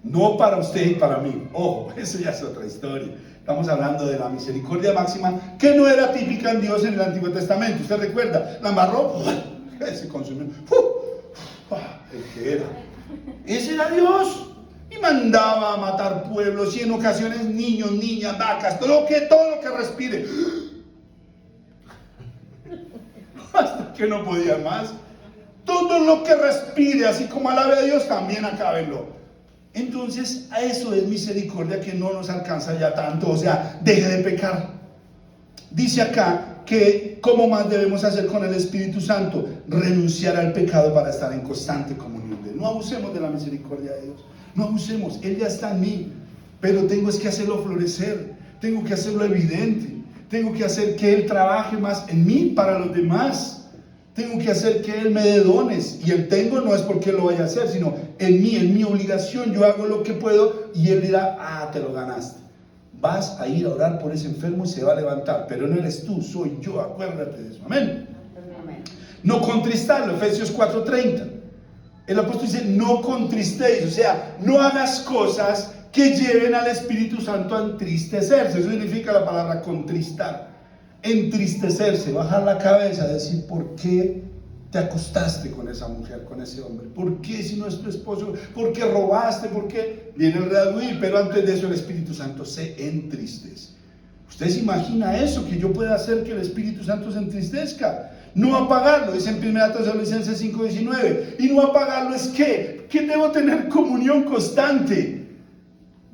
No para usted y para mí. Ojo, eso ya es otra historia. Estamos hablando de la misericordia máxima, que no era típica en Dios en el Antiguo Testamento. ¿Usted recuerda? La embarró, se consumió. El que era. Ese era Dios. Y mandaba a matar pueblos y en ocasiones niños, niñas, vacas, todo lo que respire. Hasta que no podía más. Todo lo que respire, así como alabe a Dios, también acábenlo. Entonces, a eso es misericordia, que no nos alcanza ya tanto, o sea, deje de pecar. Dice acá que ¿cómo más debemos hacer con el Espíritu Santo? Renunciar al pecado para estar en constante comunión de Él. No abusemos de la misericordia de Dios, no abusemos, Él ya está en mí, pero tengo que hacerlo florecer, tengo que hacerlo evidente, tengo que hacer que Él trabaje más en mí para los demás. Tengo que hacer que Él me dé dones. Y el tengo no es porque lo vaya a hacer, sino en mi obligación. Yo hago lo que puedo y Él dirá: te lo ganaste. Vas a ir a orar por ese enfermo y se va a levantar. Pero no eres tú, soy yo. Acuérdate de eso. Amén. Amén. No contristarlo. Efesios 4:30. El apóstol dice: no contristéis. O sea, no hagas cosas que lleven al Espíritu Santo a entristecerse. Eso significa la palabra contristar. Entristecerse, bajar la cabeza, decir: ¿por qué te acostaste con esa mujer, con ese hombre? ¿Por qué, si no es tu esposo? ¿Por qué robaste? ¿Por qué? Viene el redarguir, pero antes de eso el Espíritu Santo se entristece. ¿Usted se imagina eso? Que yo pueda hacer que el Espíritu Santo se entristezca. No apagarlo, dice en 1 Tesalonicenses 5:19. Y no apagarlo es que debo tener comunión constante.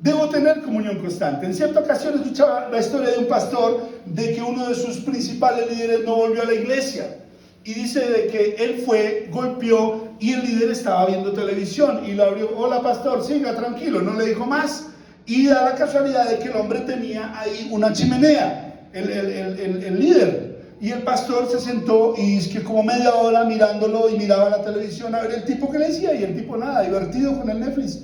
Debo tener comunión constante. En cierta ocasión escuchaba la historia de un pastor de que uno de sus principales líderes no volvió a la iglesia. Y dice de que él fue, golpeó y el líder estaba viendo televisión y lo abrió: hola pastor, siga tranquilo, no le dijo más. Y da la casualidad de que el hombre tenía ahí una chimenea, el líder. Y el pastor se sentó y es que como media hora mirándolo y miraba la televisión a ver el tipo que le decía, y el tipo nada, divertido con el Netflix.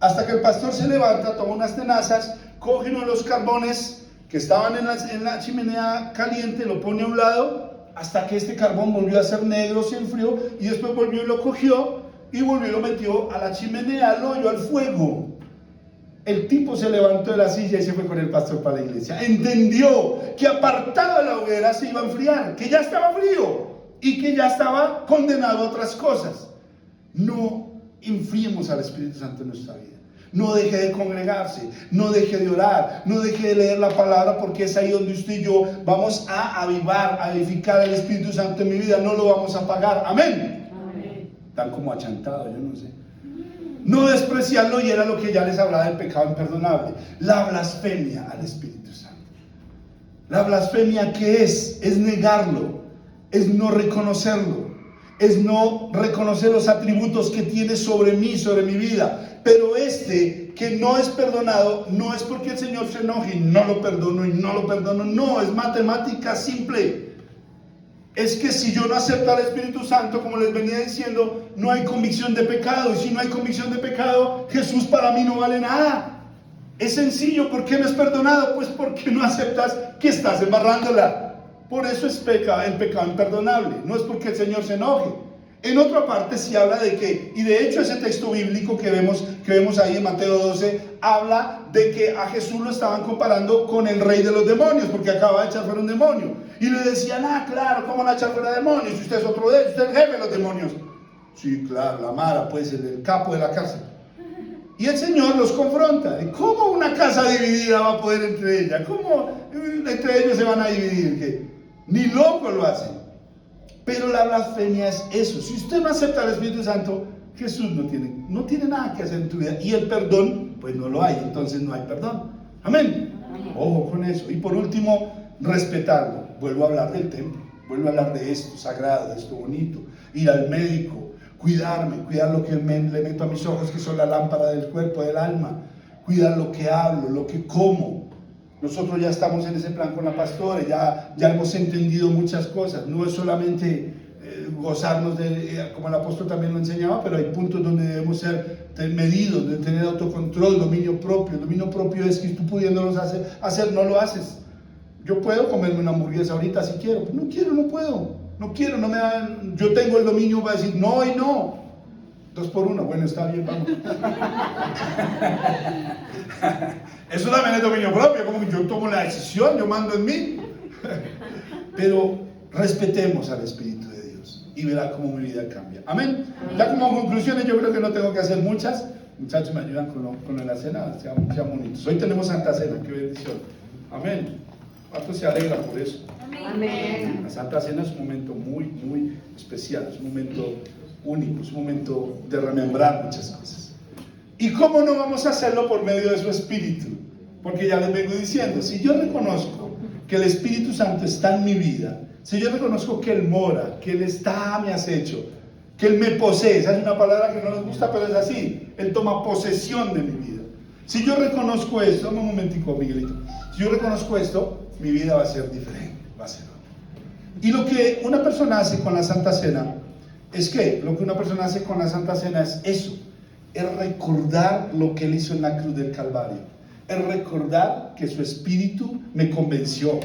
Hasta que el pastor se levanta, toma unas tenazas, coge uno de los carbones que estaban en la chimenea caliente, lo pone a un lado, hasta que este carbón volvió a ser negro, se enfrió, y después volvió y lo cogió, y volvió y lo metió a la chimenea, al hoyo, al fuego. El tipo se levantó de la silla y se fue con el pastor para la iglesia. Entendió que apartado de la hoguera se iba a enfriar, que ya estaba frío y que ya estaba condenado a otras cosas. No enfriemos al Espíritu Santo en nuestra vida. No deje de congregarse, no deje de orar, no deje de leer la palabra, porque es ahí donde usted y yo vamos a avivar, a edificar el Espíritu Santo en mi vida. No lo vamos a apagar. Amén. Amén. Están como achantados, yo no sé. No despreciarlo, y era lo que ya les hablaba del pecado imperdonable. La blasfemia al Espíritu Santo. La blasfemia, ¿qué es? Es negarlo, es no reconocerlo, es no reconocer los atributos que tiene sobre mí, sobre mi vida. Pero que no es perdonado, no es porque el Señor se enoje y no lo perdono y no lo perdono. No, es matemática simple. Es que si yo no acepto al Espíritu Santo, como les venía diciendo, no hay convicción de pecado. Y si no hay convicción de pecado, Jesús para mí no vale nada. Es sencillo. ¿Por qué no es perdonado? Pues porque no aceptas que estás embarrándola. Por eso es el pecado imperdonable. No es porque el Señor se enoje. En otra parte sí habla de que, y de hecho ese texto bíblico que vemos ahí en Mateo 12, habla de que a Jesús lo estaban comparando con el rey de los demonios, porque acaba de echar fuera un demonio. Y le decían, claro, ¿cómo van a echar fuera demonios? Si usted es otro de ellos, usted es el jefe de los demonios. Sí, claro, la mara, pues el capo de la cárcel. Y el Señor los confronta. ¿Cómo una casa dividida va a poder entre ellas? ¿Cómo entre ellos se van a dividir? Que ni loco lo hacen. Pero la blasfemia es eso. Si usted no acepta al Espíritu Santo, Jesús no tiene nada que hacer en tu vida. Y el perdón, pues no lo hay. Entonces no hay perdón. Amén. Ojo con eso. Y por último, respetarlo. Vuelvo a hablar del templo. Vuelvo a hablar de esto sagrado, de esto bonito. Ir al médico. Cuidar lo que le meto a mis ojos, que son la lámpara del cuerpo, del alma. Cuidar lo que hablo, lo que como. Nosotros ya estamos en ese plan con la pastora, ya hemos entendido muchas cosas. No es solamente gozarnos como el apóstol también lo enseñaba, pero hay puntos donde debemos ser medidos, de tener autocontrol, dominio propio. Dominio propio es que tú pudiéndolos hacer, no lo haces. Yo puedo comerme una hamburguesa ahorita si quiero, pero no quiero, no puedo. No quiero, no me dan. Yo tengo el dominio para decir no y no. 2 por 1, bueno, está bien, vamos. Eso también es dominio propio, como que yo tomo la decisión, yo mando en mí. Pero respetemos al Espíritu de Dios y verá cómo mi vida cambia. Amén. Ya como conclusiones, yo creo que no tengo que hacer muchas. Muchachos, me ayudan con la cena, sean bonitos. Hoy tenemos Santa Cena, qué bendición. Amén. ¿Cuánto se alegra por eso? Amén. La Santa Cena es un momento muy, muy especial, es un momento único, es un momento de remembrar muchas cosas. ¿Y cómo no vamos a hacerlo por medio de su Espíritu? Porque ya les vengo diciendo, si yo reconozco que el Espíritu Santo está en mi vida, si yo reconozco que Él mora, que Él está a mi acecho, que Él me posee, esa es una palabra que no nos gusta, pero es así, Él toma posesión de mi vida. Si yo reconozco esto, dame un momentico, Miguelito, si yo reconozco esto, mi vida va a ser diferente, va a ser otra. Y lo que una persona hace con la Santa Cena, lo que una persona hace con la Santa Cena es eso, es recordar lo que Él hizo en la cruz del Calvario, es recordar que su Espíritu me convenció,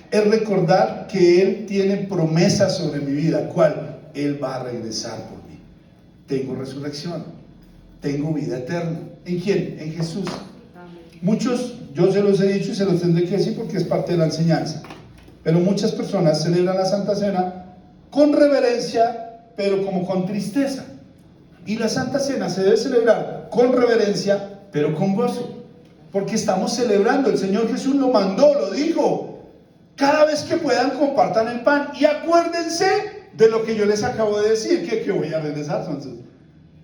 es recordar que Él tiene promesas sobre mi vida, cual Él va a regresar por mí. Tengo resurrección, tengo vida eterna. ¿En quién? En Jesús. Muchos, yo se los he dicho y se los tendré que decir porque es parte de la enseñanza, pero muchas personas celebran la Santa Cena con reverencia, pero como con tristeza. Y la Santa Cena se debe celebrar con reverencia, pero con gozo, porque estamos celebrando. El Señor Jesús lo mandó, lo dijo. Cada vez que puedan, compartan el pan y acuérdense de lo que yo les acabo de decir, que voy a regresar, entonces,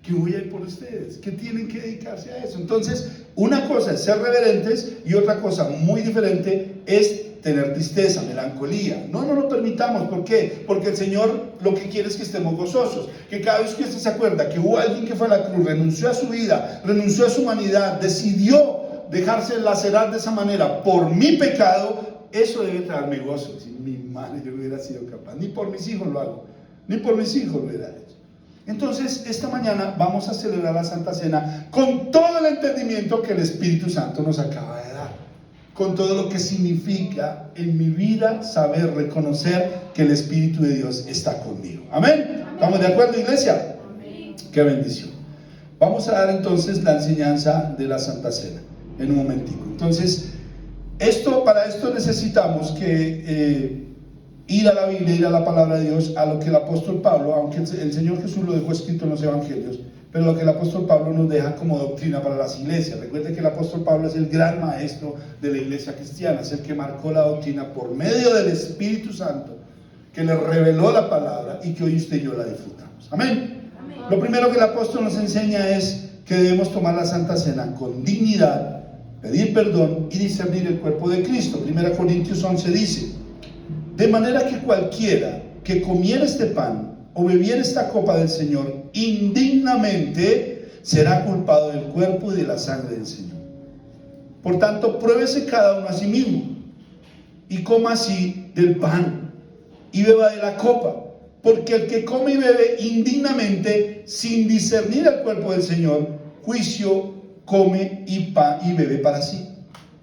que voy a ir por ustedes, que tienen que dedicarse a eso. Entonces, una cosa es ser reverentes y otra cosa muy diferente es tener tristeza, melancolía. No lo permitamos. ¿Por qué? Porque el Señor lo que quiere es que estemos gozosos, que cada vez que usted se acuerda que hubo alguien que fue a la cruz, renunció a su vida, renunció a su humanidad, decidió dejarse lacerar de esa manera por mi pecado, eso debe traerme gozo. Si mi madre, yo no hubiera sido capaz, ni por mis hijos lo hago, ni por mis hijos lo hubiera hecho. Entonces, esta mañana vamos a celebrar la Santa Cena con todo el entendimiento que el Espíritu Santo nos acaba de dar. con todo lo que significa en mi vida saber reconocer que el Espíritu de Dios está conmigo. Amén. ¿Estamos de acuerdo, iglesia? Amén. Qué bendición. Vamos a dar entonces la enseñanza de la Santa Cena en un momentico. Entonces, para esto necesitamos que ir a la Biblia, ir a la palabra de Dios, a lo que el apóstol Pablo, aunque el Señor Jesús lo dejó escrito en los evangelios, pero lo que el apóstol Pablo nos deja como doctrina para las iglesias. Recuerde que el apóstol Pablo es el gran maestro de la iglesia cristiana, es el que marcó la doctrina por medio del Espíritu Santo, que le reveló la palabra y que hoy usted y yo la disfrutamos. Amén. Amén. Lo primero que el apóstol nos enseña es que debemos tomar la Santa Cena con dignidad, pedir perdón y discernir el cuerpo de Cristo. 1 Corintios 11 dice: de manera que cualquiera que comiera este pan o bebiera esta copa del Señor indignamente será culpado del cuerpo y de la sangre del Señor. Por tanto, pruébese cada uno a sí mismo y coma así del pan y beba de la copa, porque el que come y bebe indignamente sin discernir el cuerpo del Señor, juicio come y bebe para sí.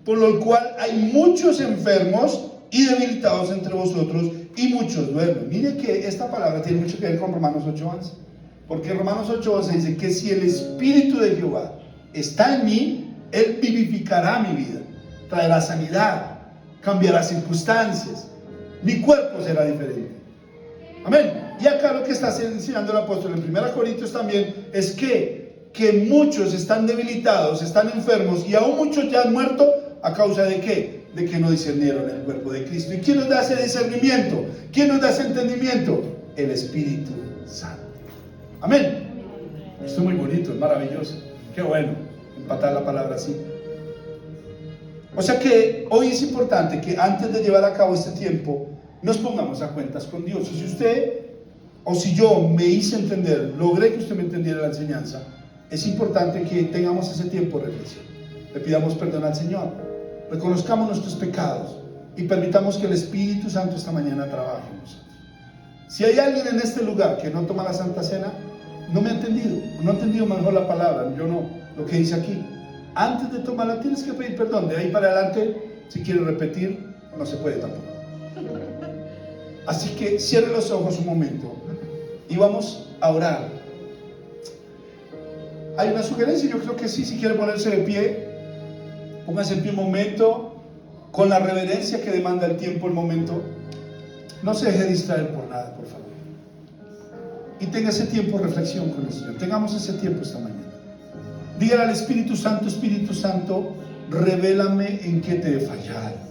Por lo cual hay muchos enfermos y debilitados entre vosotros, y muchos duermen. Mire que esta palabra tiene mucho que ver con Romanos 8:11, porque Romanos 8:11 dice que si el Espíritu de Jehová está en mí, Él vivificará mi vida, traerá sanidad, cambiará circunstancias, mi cuerpo será diferente. Amén. Y acá lo que está enseñando el apóstol en 1 Corintios también es que muchos están debilitados, están enfermos, y aún muchos ya han muerto. ¿A causa de qué? De que no discernieron el cuerpo de Cristo. ¿Y quién nos da ese discernimiento? ¿Quién nos da ese entendimiento? El Espíritu Santo. Amén. Esto es muy bonito, es maravilloso. Qué bueno empatar la palabra así. O sea que hoy es importante que antes de llevar a cabo este tiempo nos pongamos a cuentas con Dios. Y si usted o si yo me hice entender, logré que usted me entendiera la enseñanza, es importante que tengamos ese tiempo de reflexión. Le pidamos perdón al Señor, reconozcamos nuestros pecados y permitamos que el Espíritu Santo esta mañana trabaje en nosotros. Si hay alguien en este lugar que no toma la Santa Cena, no me ha entendido, no ha entendido mejor la palabra, yo no, lo que dice aquí. Antes de tomarla tienes que pedir perdón. De ahí para adelante, si quieres repetir, no se puede tampoco. Así que cierre los ojos un momento y vamos a orar. Hay una sugerencia, yo creo que sí, si quiere ponerse de pie, póngase en pie un momento, con la reverencia que demanda el tiempo, el momento. No se deje distraer por nada, por favor. Y tenga ese tiempo de reflexión con el Señor. Tengamos ese tiempo esta mañana. Dígale al Espíritu Santo, revélame en qué te he fallado.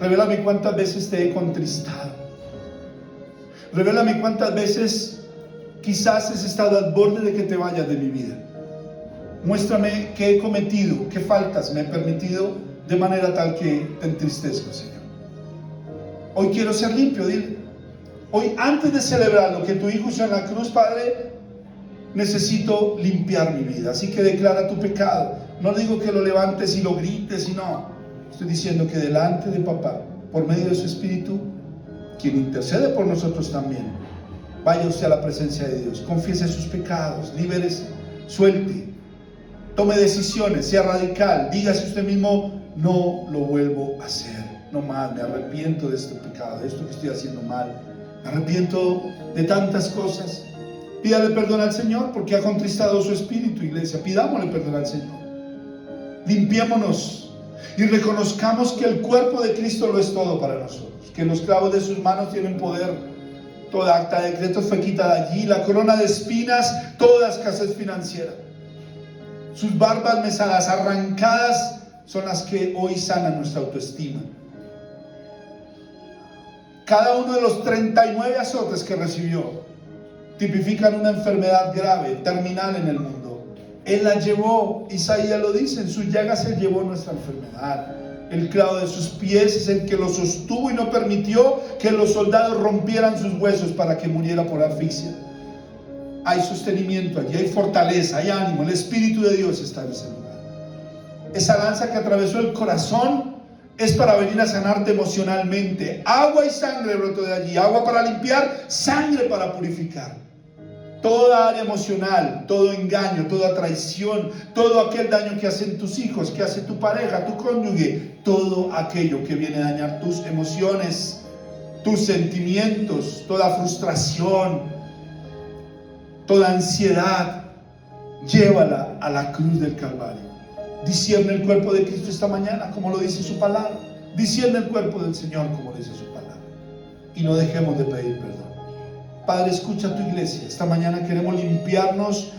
Revélame cuántas veces te he contristado. Revélame cuántas veces quizás has estado al borde de que te vayas de mi vida. Muéstrame qué he cometido, qué faltas me he permitido de manera tal que te entristezco, Señor. Hoy quiero ser limpio, dile. Hoy, antes de celebrar lo que tu Hijo hizo en la cruz, Padre, necesito limpiar mi vida. Así que declara tu pecado. No digo que lo levantes y lo grites, no. Estoy diciendo que delante de Papá, por medio de su Espíritu, quien intercede por nosotros también, vaya usted a la presencia de Dios, confiese sus pecados, libérese, suelte, tome decisiones, sea radical, dígase usted mismo: no lo vuelvo a hacer, no más, me arrepiento de este pecado, de esto que estoy haciendo mal, me arrepiento de tantas cosas. Pídale perdón al Señor porque ha contristado su espíritu, iglesia. Pidámosle perdón al Señor. Limpiémonos y reconozcamos que el cuerpo de Cristo lo es todo para nosotros, que los clavos de sus manos tienen poder. Toda acta de decretos fue quitada allí, la corona de espinas, toda escasez financiera. Sus barbas mesadas arrancadas son las que hoy sanan nuestra autoestima. Cada uno de los 39 azotes que recibió tipifican una enfermedad grave, terminal en el mundo. Él la llevó, Isaías lo dice, en sus llagas Él llevó nuestra enfermedad. El clavo de sus pies es el que lo sostuvo y no permitió que los soldados rompieran sus huesos para que muriera por asfixia. Hay sostenimiento allí, hay fortaleza, hay ánimo. El Espíritu de Dios está en ese lugar. Esa lanza que atravesó el corazón es para venir a sanarte emocionalmente. Agua y sangre brotó de allí, agua para limpiar, sangre para purificar. toda área emocional, todo engaño, toda traición, todo aquel daño que hacen tus hijos, que hace tu pareja, tu cónyuge, todo aquello que viene a dañar tus emociones, tus sentimientos, toda frustración, toda ansiedad, llévala a la cruz del Calvario. Discierne el cuerpo de Cristo esta mañana, como lo dice su palabra. Discierne el cuerpo del Señor, como dice su palabra. Y no dejemos de pedir perdón. Padre, escucha a tu iglesia. Esta mañana queremos limpiarnos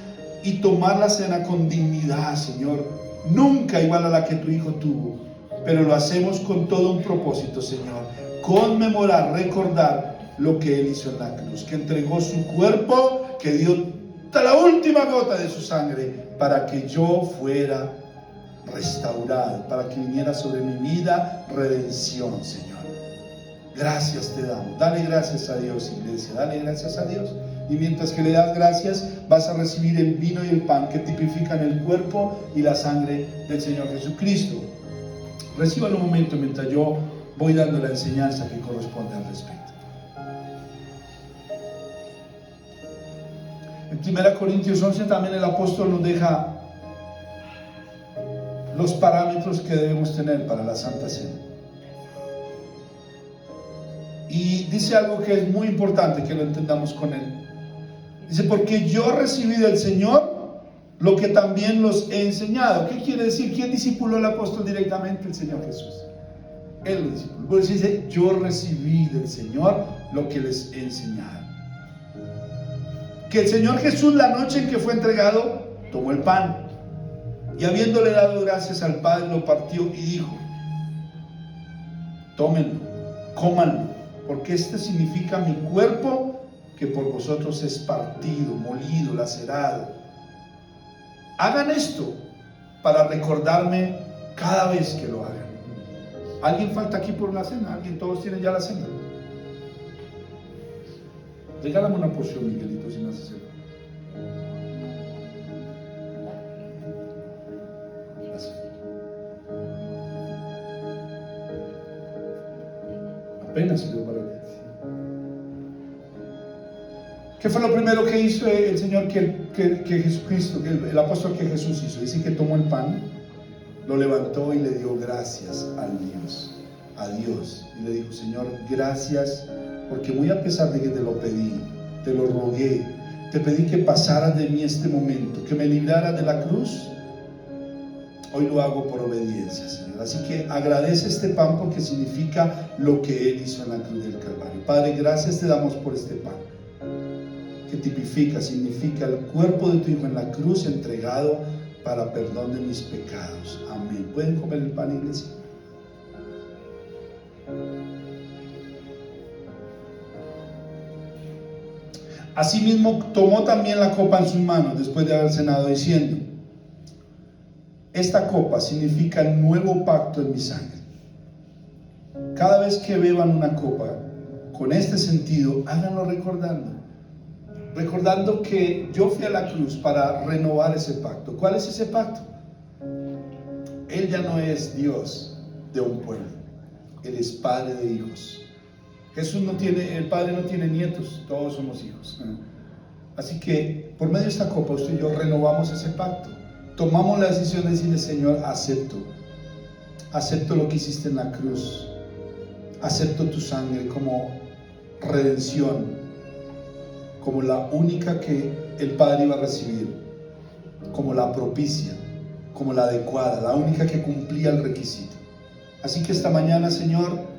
y tomar la cena con dignidad, Señor. Nunca igual a la que tu Hijo tuvo, pero lo hacemos con todo un propósito, Señor. Conmemorar, recordar lo que Él hizo en la cruz, que entregó su cuerpo, que dio hasta la última gota de su sangre para que yo fuera restaurado, para que viniera sobre mi vida redención, Señor. Gracias te damos. Dale gracias a Dios, iglesia. Dale gracias a Dios. Y mientras que le das gracias, vas a recibir el vino y el pan que tipifican el cuerpo y la sangre del Señor Jesucristo. Recíbalo un momento mientras yo voy dando la enseñanza que corresponde al respecto. En 1 Corintios 11 también el apóstol nos deja los parámetros que debemos tener para la Santa Cena. Y dice algo que es muy importante que lo entendamos con él. Dice, porque yo recibí del Señor lo que también los he enseñado. ¿Qué quiere decir? ¿Quién discipuló al apóstol directamente? El Señor Jesús. Él lo discipuló. Por eso dice, yo recibí del Señor lo que les he enseñado. Que el Señor Jesús, la noche en que fue entregado, tomó el pan y habiéndole dado gracias al Padre, lo partió y dijo, tómenlo, cómanlo, porque este significa mi cuerpo que por vosotros es partido, molido, lacerado. Hagan esto para recordarme cada vez que lo hagan. ¿Alguien falta aquí por la cena? ¿Alguien? ¿Todos tienen ya la cena? Regálame una porción, Miguelito, si no haces eso. Gracias. Apenas se dio para ti. ¿Qué fue lo primero que hizo el Señor, que Jesucristo, el apóstol que Jesús hizo? Dice que tomó el pan, lo levantó y le dio gracias a Dios. Y le dijo, Señor, gracias, porque muy a pesar de que te lo pedí, te lo rogué, te pedí que pasaras de mí este momento, que me libraras de la cruz, hoy lo hago por obediencia, Señor. Así que agradece este pan porque significa lo que Él hizo en la cruz del Calvario. Padre, gracias te damos por este pan, que tipifica, significa el cuerpo de tu Hijo en la cruz entregado para perdón de mis pecados. Amén. ¿Pueden comer el pan, iglesia? Asimismo tomó también la copa en sus manos después de haber cenado, diciendo, esta copa significa el nuevo pacto en mi sangre. Cada vez que beban una copa con este sentido, háganlo recordando que yo fui a la cruz para renovar ese pacto. ¿Cuál es ese pacto? Él ya no es Dios de un pueblo, Él es Padre de hijos. Jesús el Padre no tiene nietos, todos somos hijos. Así que por medio de esta copa usted y yo renovamos ese pacto. Tomamos la decisión de decirle, Señor, acepto lo que hiciste en la cruz, acepto tu sangre como redención, como la única que el Padre iba a recibir, como la propicia, como la adecuada, la única que cumplía el requisito. Así que esta mañana, Señor,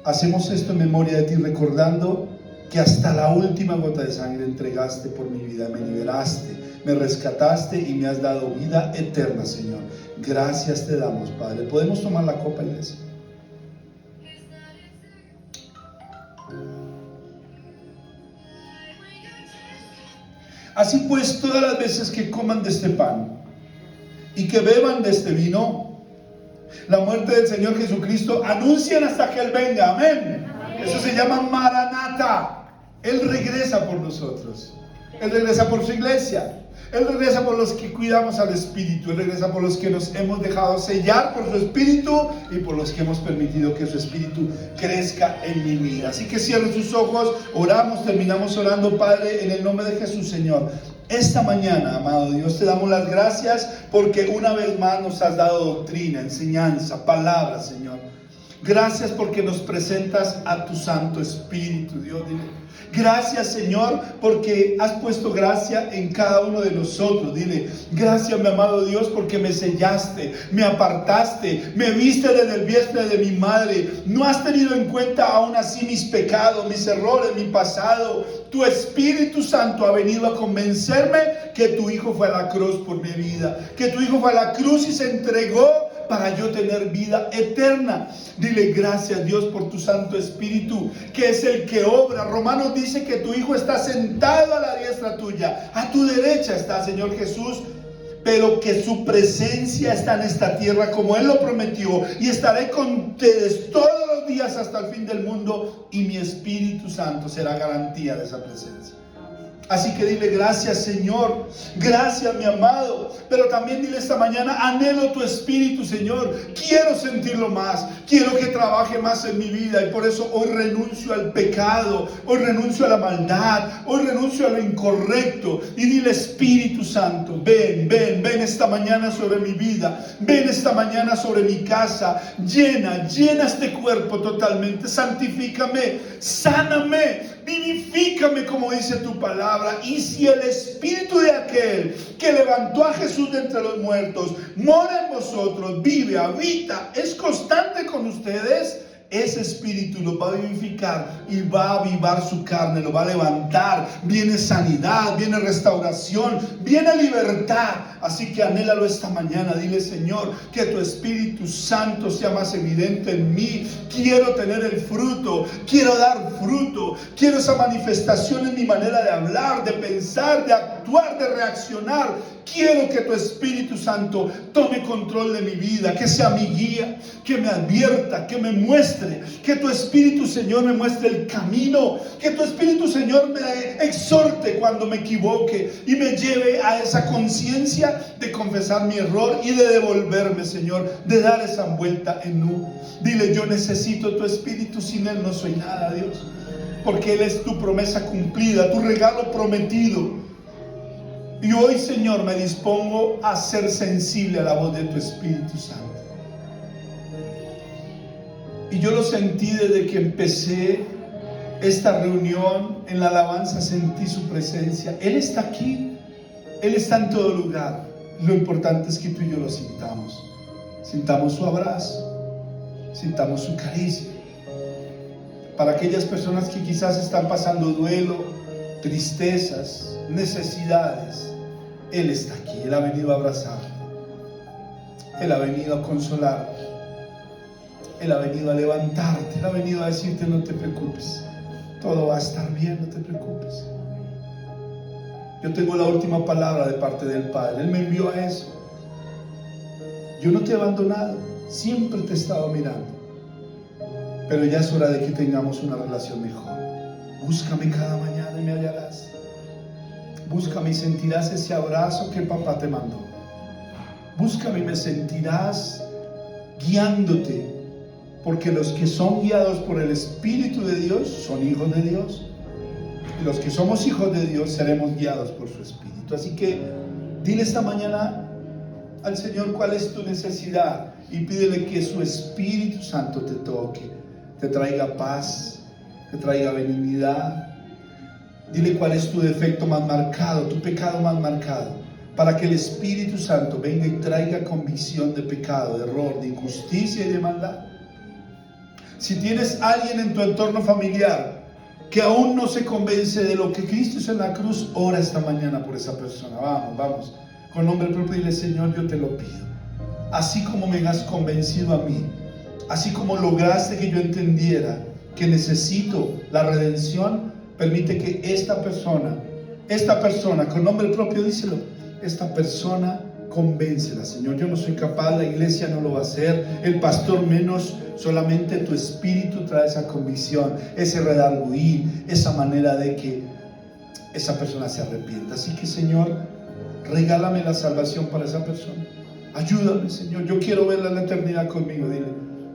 hacemos esto en memoria de ti, recordando que hasta la última gota de sangre entregaste por mi vida, me liberaste, me rescataste y me has dado vida eterna, Señor. Gracias te damos, Padre. ¿Podemos tomar la copa, iglesia? Así pues, todas las veces que coman de este pan y que beban de este vino, la muerte del Señor Jesucristo, anuncian hasta que Él venga. Amén. Eso se llama Maranata. Él regresa por nosotros. Él regresa por su iglesia. Él regresa por los que cuidamos al Espíritu. Él regresa por los que nos hemos dejado sellar por su Espíritu y por los que hemos permitido que su Espíritu crezca en mi vida. Así que cierren sus ojos, oramos, terminamos orando. Padre, en el nombre de Jesús, Señor, esta mañana, amado Dios, te damos las gracias porque una vez más nos has dado doctrina, enseñanza, palabra, Señor. Gracias porque nos presentas a tu Santo Espíritu, Dios. Dile. Gracias, Señor, porque has puesto gracia en cada uno de nosotros. Dile, gracias, mi amado Dios, porque me sellaste, me apartaste, me viste desde el vientre de mi madre. No has tenido en cuenta aún así mis pecados, mis errores, mi pasado. Tu Espíritu Santo ha venido a convencerme que tu Hijo fue a la cruz por mi vida, que tu Hijo fue a la cruz y se entregó para yo tener vida eterna. Dile gracias, Dios, por tu Santo Espíritu, que es el que obra. Romanos dice que tu Hijo está sentado a la diestra tuya, a tu derecha está, Señor Jesús, pero que su presencia está en esta tierra como Él lo prometió, y estaré con ustedes todos los días hasta el fin del mundo, y mi Espíritu Santo será garantía de esa presencia. Así que dile gracias, Señor, gracias, mi amado, pero también dile esta mañana, anhelo tu Espíritu, Señor, quiero sentirlo más, quiero que trabaje más en mi vida, y por eso hoy renuncio al pecado, hoy renuncio a la maldad, hoy renuncio a lo incorrecto, y dile Espíritu Santo, ven esta mañana sobre mi vida, ven esta mañana sobre mi casa, llena este cuerpo totalmente, santifícame, sáname, vivifícame como dice tu palabra. Y si el Espíritu de aquel que levantó a Jesús de entre los muertos mora en vosotros, vive, habita, es constante con ustedes, ese Espíritu lo va a vivificar y va a avivar su carne, lo va a levantar. Viene sanidad, viene restauración, viene libertad. Así que anhélalo esta mañana. Dile, Señor, que tu Espíritu Santo sea más evidente en mí. Quiero tener el fruto, quiero dar fruto, quiero esa manifestación en mi manera de hablar, de pensar, de actuar, de reaccionar. Quiero que tu Espíritu Santo tome control de mi vida, que sea mi guía, que me advierta, que me muestre, que tu Espíritu, Señor, me muestre el camino, que tu Espíritu, Señor, me exhorte cuando me equivoque y me lleve a esa conciencia de confesar mi error y de devolverme, Señor, de dar esa vuelta en U. Dile, yo necesito tu Espíritu, sin Él no soy nada, Dios, porque Él es tu promesa cumplida, tu regalo prometido. Y hoy, Señor, me dispongo a ser sensible a la voz de tu Espíritu Santo. Y yo lo sentí desde que empecé esta reunión. En la alabanza sentí su presencia. Él está aquí, Él está en todo lugar. Lo importante es que tú y yo lo sintamos. Sintamos su abrazo, sintamos su caricia. Para aquellas personas que quizás están pasando duelo, tristezas, necesidades, Él está aquí. Él ha venido a abrazarte, Él ha venido a consolarte, Él ha venido a levantarte, Él ha venido a decirte no te preocupes, todo va a estar bien, no te preocupes. Yo tengo la última palabra de parte del Padre. Él me envió a eso. Yo no te he abandonado, siempre te he estado mirando, pero ya es hora de que tengamos una relación mejor. Búscame cada mañana y me hallarás. Búscame y sentirás ese abrazo que papá te mandó. Búscame y me sentirás guiándote, porque los que son guiados por el Espíritu de Dios son hijos de Dios, y los que somos hijos de Dios seremos guiados por su Espíritu. Así que dile esta mañana al Señor cuál es tu necesidad y pídele que su Espíritu Santo te toque, te traiga paz, te traiga benignidad. Dile cuál es tu defecto más marcado, tu pecado más marcado, para que el Espíritu Santo venga y traiga convicción de pecado, de error, de injusticia y de maldad. Si tienes alguien en tu entorno familiar que aún no se convence de lo que Cristo hizo en la cruz, ora esta mañana por esa persona. Vamos, con nombre propio dile, Señor, yo te lo pido. Así como me has convencido a mí, así como lograste que yo entendiera que necesito la redención, permite que esta persona, con nombre propio díselo, esta persona convéncela, Señor. Yo no soy capaz, la iglesia no lo va a hacer, el pastor menos, solamente tu Espíritu trae esa convicción, ese redarguir, esa manera de que esa persona se arrepienta. Así que, Señor, regálame la salvación para esa persona. Ayúdame, Señor. Yo quiero verla en la eternidad conmigo. Dile,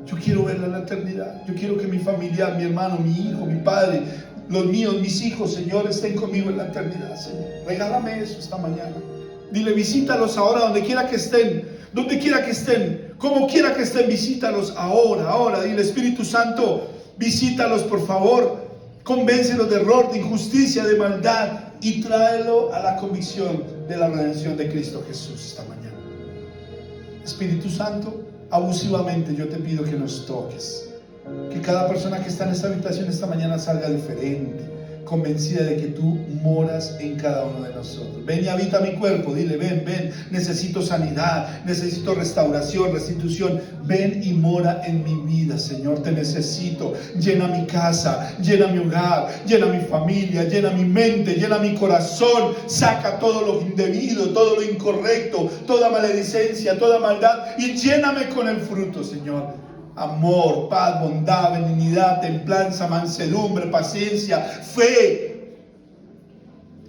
yo quiero verla en la eternidad. Yo quiero que mi familiar, mi hermano, mi hijo, mi padre, los míos, mis hijos, Señor, estén conmigo en la eternidad, Señor. Regálame eso esta mañana. Dile, visítalos ahora donde quiera que estén, como quiera que estén, visítalos ahora. Dile, Espíritu Santo, visítalos por favor, convéncelos de error, de injusticia, de maldad, y tráelo a la convicción de la redención de Cristo Jesús esta mañana. Espíritu Santo, abusivamente yo te pido que nos toques, que cada persona que está en esta habitación esta mañana salga diferente, convencida de que tú moras en cada uno de nosotros. Ven y habita mi cuerpo. Dile, ven, necesito sanidad, necesito restauración, restitución. Ven y mora en mi vida, Señor, te necesito. Llena mi casa, llena mi hogar, llena mi familia, llena mi mente, llena mi corazón. Saca todo lo indebido, todo lo incorrecto, toda maledicencia, toda maldad, y lléname con el fruto, Señor. Amor, paz, bondad, benignidad, templanza, mansedumbre, paciencia, fe.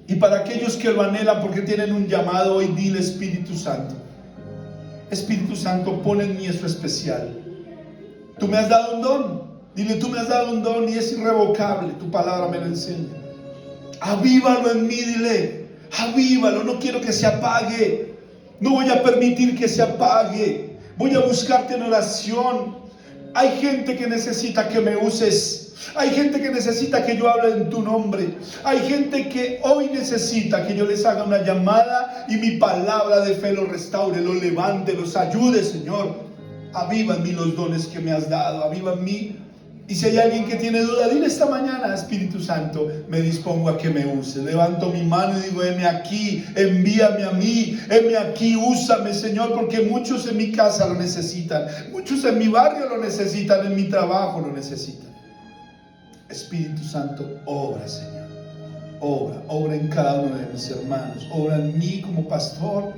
Y para aquellos que lo anhelan porque tienen un llamado hoy, dile, Espíritu Santo, pon en mí eso especial. Tú me has dado un don. Dile, tú me has dado un don y es irrevocable. Tu palabra me lo enseña. Avívalo en mí, dile, avívalo. No quiero que se apague. No voy a permitir que se apague. Voy a buscarte en oración. Hay gente que necesita que me uses. Hay gente que necesita que yo hable en tu nombre. Hay gente que hoy necesita que yo les haga una llamada y mi palabra de fe los restaure, los levante, los ayude, Señor. Aviva en mí los dones que me has dado. Aviva en mí. Y si hay alguien que tiene duda, dile esta mañana, Espíritu Santo, me dispongo a que me use. Levanto mi mano y digo, heme aquí, envíame a mí, heme aquí, úsame, Señor, porque muchos en mi casa lo necesitan, muchos en mi barrio lo necesitan, en mi trabajo lo necesitan. Espíritu Santo, obra, Señor, obra en cada uno de mis hermanos, obra en mí como pastor,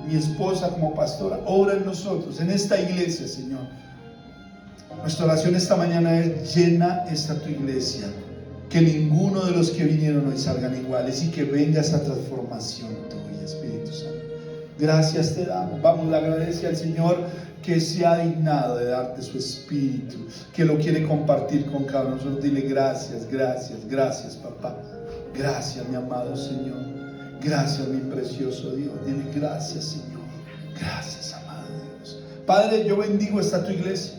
mi esposa como pastora, obra en nosotros, en esta iglesia, Señor. Nuestra oración esta mañana es: llena esta tu iglesia, que ninguno de los que vinieron hoy salgan iguales y que venga esa transformación tuya, Espíritu Santo. Gracias te damos. Vamos, le agradece al Señor que se ha dignado de darte su Espíritu, que lo quiere compartir con cada uno de nosotros. Dile gracias, papá. Gracias, mi amado Señor. Gracias, mi precioso Dios. Dile gracias, Señor. Gracias, amado Dios. Padre, yo bendigo esta tu iglesia.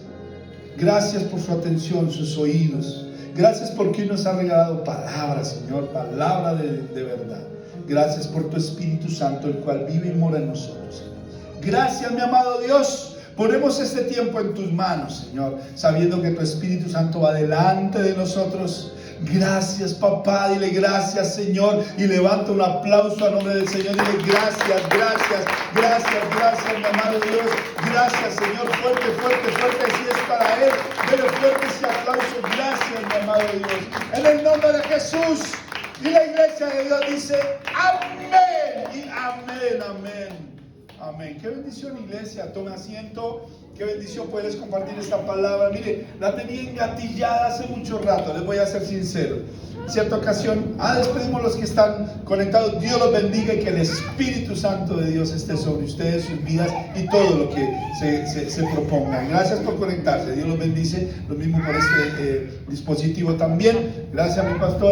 Gracias por su atención, sus oídos. Gracias porque hoy nos ha regalado palabra, Señor, palabra de verdad. Gracias por tu Espíritu Santo, el cual vive y mora en nosotros, Señor. Gracias, mi amado Dios. Ponemos este tiempo en tus manos, Señor, sabiendo que tu Espíritu Santo va delante de nosotros. Gracias, papá. Dile gracias, Señor, y levanta un aplauso a nombre del Señor. Dile gracias, mi amado Dios. Gracias, Señor. Fuerte, si es para Él. Dele fuerte ese aplauso. Gracias, mi amado Dios. En el nombre de Jesús. Y la iglesia de Dios dice amén y amén. Qué bendición, iglesia. Tome asiento. Qué bendición puedes compartir esta palabra. Mire, la tenía engatillada hace mucho rato. Les voy a ser sincero. En cierta ocasión, despedimos los que están conectados. Dios los bendiga y que el Espíritu Santo de Dios esté sobre ustedes, sus vidas y todo lo que se propongan. Gracias por conectarse. Dios los bendice. Lo mismo por este dispositivo también. Gracias a mi pastor.